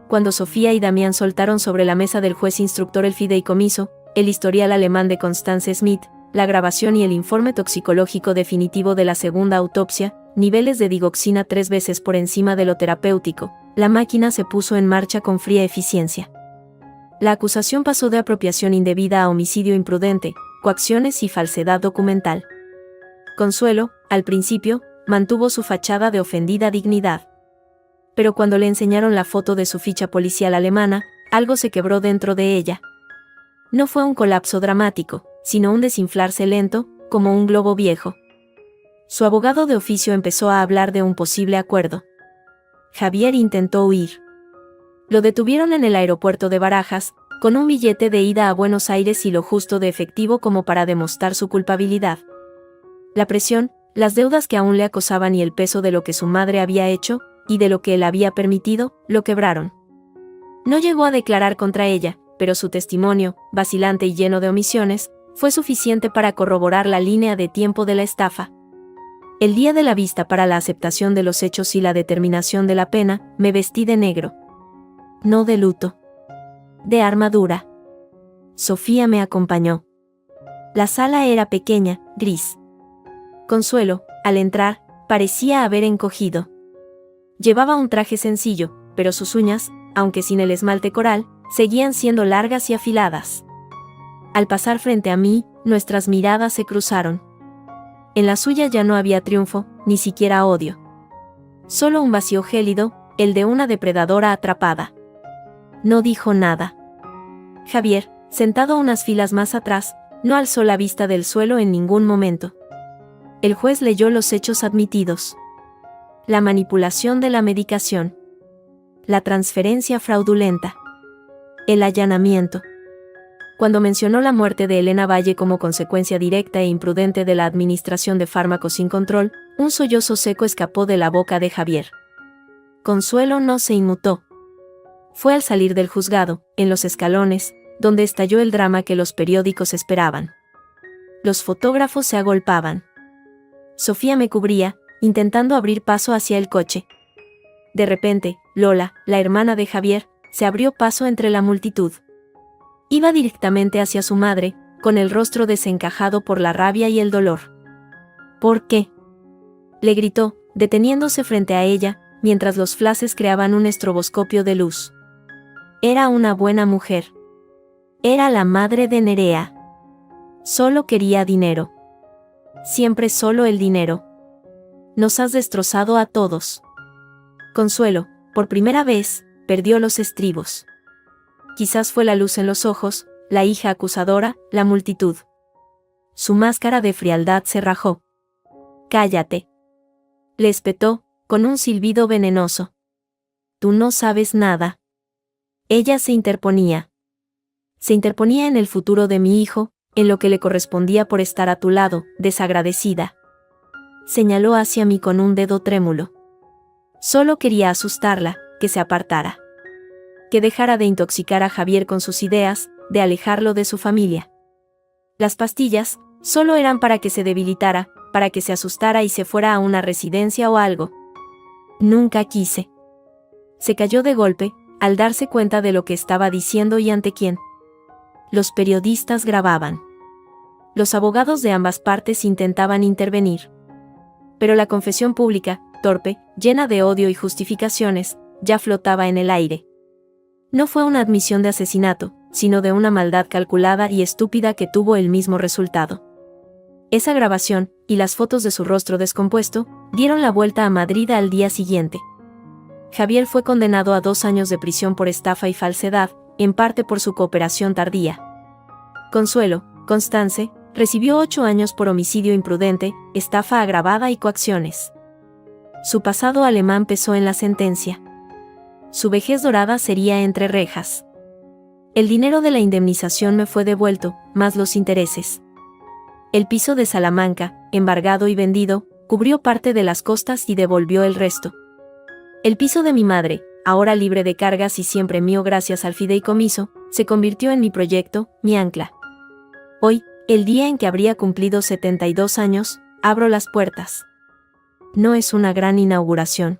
Cuando Sofía y Damián soltaron sobre la mesa del juez instructor el fideicomiso, el historial alemán de Constance Smith, la grabación y el informe toxicológico definitivo de la segunda autopsia, niveles de digoxina 3 veces por encima de lo terapéutico, la máquina se puso en marcha con fría eficiencia. La acusación pasó de apropiación indebida a homicidio imprudente, coacciones y falsedad documental. Consuelo, al principio, mantuvo su fachada de ofendida dignidad. Pero cuando le enseñaron la foto de su ficha policial alemana, algo se quebró dentro de ella. No fue un colapso dramático, sino un desinflarse lento, como un globo viejo. Su abogado de oficio empezó a hablar de un posible acuerdo. Javier intentó huir. Lo detuvieron en el aeropuerto de Barajas, con un billete de ida a Buenos Aires y lo justo de efectivo como para demostrar su culpabilidad. La presión, las deudas que aún le acosaban y el peso de lo que su madre había hecho, y de lo que él había permitido, lo quebraron. No llegó a declarar contra ella, pero su testimonio, vacilante y lleno de omisiones, fue suficiente para corroborar la línea de tiempo de la estafa. El día de la vista para la aceptación de los hechos y la determinación de la pena, me vestí de negro. No de luto. De armadura. Sofía me acompañó. La sala era pequeña, gris. Consuelo, al entrar, parecía haber encogido. Llevaba un traje sencillo, pero sus uñas, aunque sin el esmalte coral, seguían siendo largas y afiladas. Al pasar frente a mí, nuestras miradas se cruzaron. En la suya ya no había triunfo, ni siquiera odio. Solo un vacío gélido, el de una depredadora atrapada. No dijo nada. Javier, sentado unas filas más atrás, no alzó la vista del suelo en ningún momento. El juez leyó los hechos admitidos. La manipulación de la medicación. La transferencia fraudulenta. El allanamiento. Cuando mencionó la muerte de Elena Valle como consecuencia directa e imprudente de la administración de fármacos sin control, un sollozo seco escapó de la boca de Javier. Consuelo no se inmutó. Fue al salir del juzgado, en los escalones, donde estalló el drama que los periódicos esperaban. Los fotógrafos se agolpaban. Sofía me cubría, intentando abrir paso hacia el coche. De repente, Lola, la hermana de Javier, se abrió paso entre la multitud. Iba directamente hacia su madre, con el rostro desencajado por la rabia y el dolor. ¿Por qué?, le gritó, deteniéndose frente a ella, mientras los flashes creaban un estroboscopio de luz. Era una buena mujer. Era la madre de Nerea. Solo quería dinero. Siempre solo el dinero. Nos has destrozado a todos. Consuelo, por primera vez, perdió los estribos. Quizás fue la luz en los ojos, la hija acusadora, la multitud. Su máscara de frialdad se rajó. «Cállate», le espetó, con un silbido venenoso. «Tú no sabes nada». Ella se interponía. Se interponía en el futuro de mi hijo, en lo que le correspondía por estar a tu lado, desagradecida. Señaló hacia mí con un dedo trémulo. Solo quería asustarla, que se apartara. Que dejara de intoxicar a Javier con sus ideas, de alejarlo de su familia. Las pastillas, solo eran para que se debilitara, para que se asustara y se fuera a una residencia o algo. Nunca quise. Se cayó de golpe, al darse cuenta de lo que estaba diciendo y ante quién. Los periodistas grababan. Los abogados de ambas partes intentaban intervenir. Pero la confesión pública, torpe, llena de odio y justificaciones, ya flotaba en el aire. No fue una admisión de asesinato, sino de una maldad calculada y estúpida que tuvo el mismo resultado. Esa grabación, y las fotos de su rostro descompuesto, dieron la vuelta a Madrid al día siguiente. Javier fue condenado a 2 años de prisión por estafa y falsedad, en parte por su cooperación tardía. Consuelo, Constance, Recibió 8 años por homicidio imprudente, estafa agravada y coacciones. Su pasado alemán pesó en la sentencia. Su vejez dorada sería entre rejas. El dinero de la indemnización me fue devuelto, más los intereses. El piso de Salamanca, embargado y vendido, cubrió parte de las costas y devolvió el resto. El piso de mi madre, ahora libre de cargas y siempre mío gracias al fideicomiso, se convirtió en mi proyecto, mi ancla. Hoy, el día en que habría cumplido 72 años, abro las puertas. No es una gran inauguración.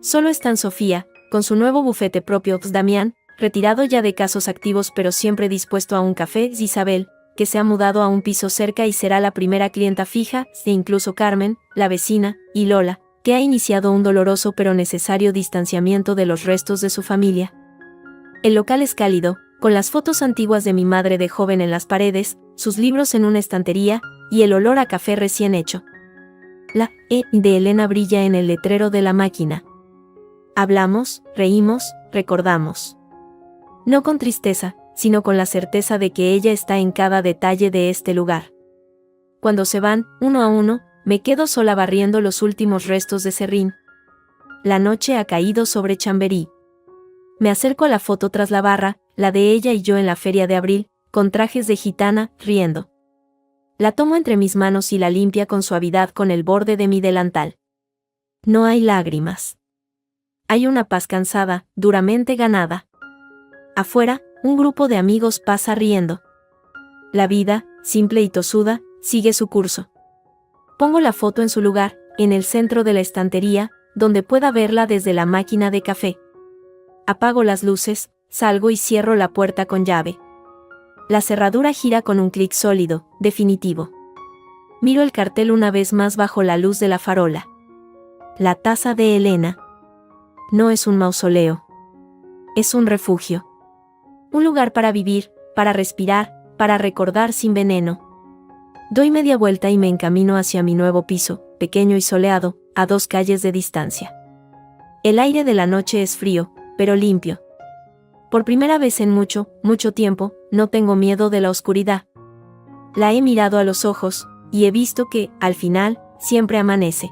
Solo está en Sofía, con su nuevo bufete propio, Damián, retirado ya de casos activos pero siempre dispuesto a un café, Isabel, que se ha mudado a un piso cerca y será la primera clienta fija, e incluso Carmen, la vecina, y Lola, que ha iniciado un doloroso pero necesario distanciamiento de los restos de su familia. El local es cálido, con las fotos antiguas de mi madre de joven en las paredes, sus libros en una estantería, y el olor a café recién hecho. La E de Elena brilla en el letrero de la máquina. Hablamos, reímos, recordamos. No con tristeza, sino con la certeza de que ella está en cada detalle de este lugar. Cuando se van, uno a uno, me quedo sola barriendo los últimos restos de serrín. La noche ha caído sobre Chamberí. Me acerco a la foto tras la barra, la de ella y yo en la feria de abril, con trajes de gitana, riendo. La tomo entre mis manos y la limpia con suavidad con el borde de mi delantal. No hay lágrimas. Hay una paz cansada, duramente ganada. Afuera, un grupo de amigos pasa riendo. La vida, simple y tosuda, sigue su curso. Pongo la foto en su lugar, en el centro de la estantería, donde pueda verla desde la máquina de café. Apago las luces, salgo y cierro la puerta con llave. La cerradura gira con un clic sólido, definitivo. Miro el cartel una vez más bajo la luz de la farola. La taza de Elena. No es un mausoleo. Es un refugio. Un lugar para vivir, para respirar, para recordar sin veneno. Doy media vuelta y me encamino hacia mi nuevo piso, pequeño y soleado, a 2 calles de distancia. El aire de la noche es frío, pero limpio. Por primera vez en mucho, mucho tiempo, no tengo miedo de la oscuridad. La he mirado a los ojos, y he visto que, al final, siempre amanece.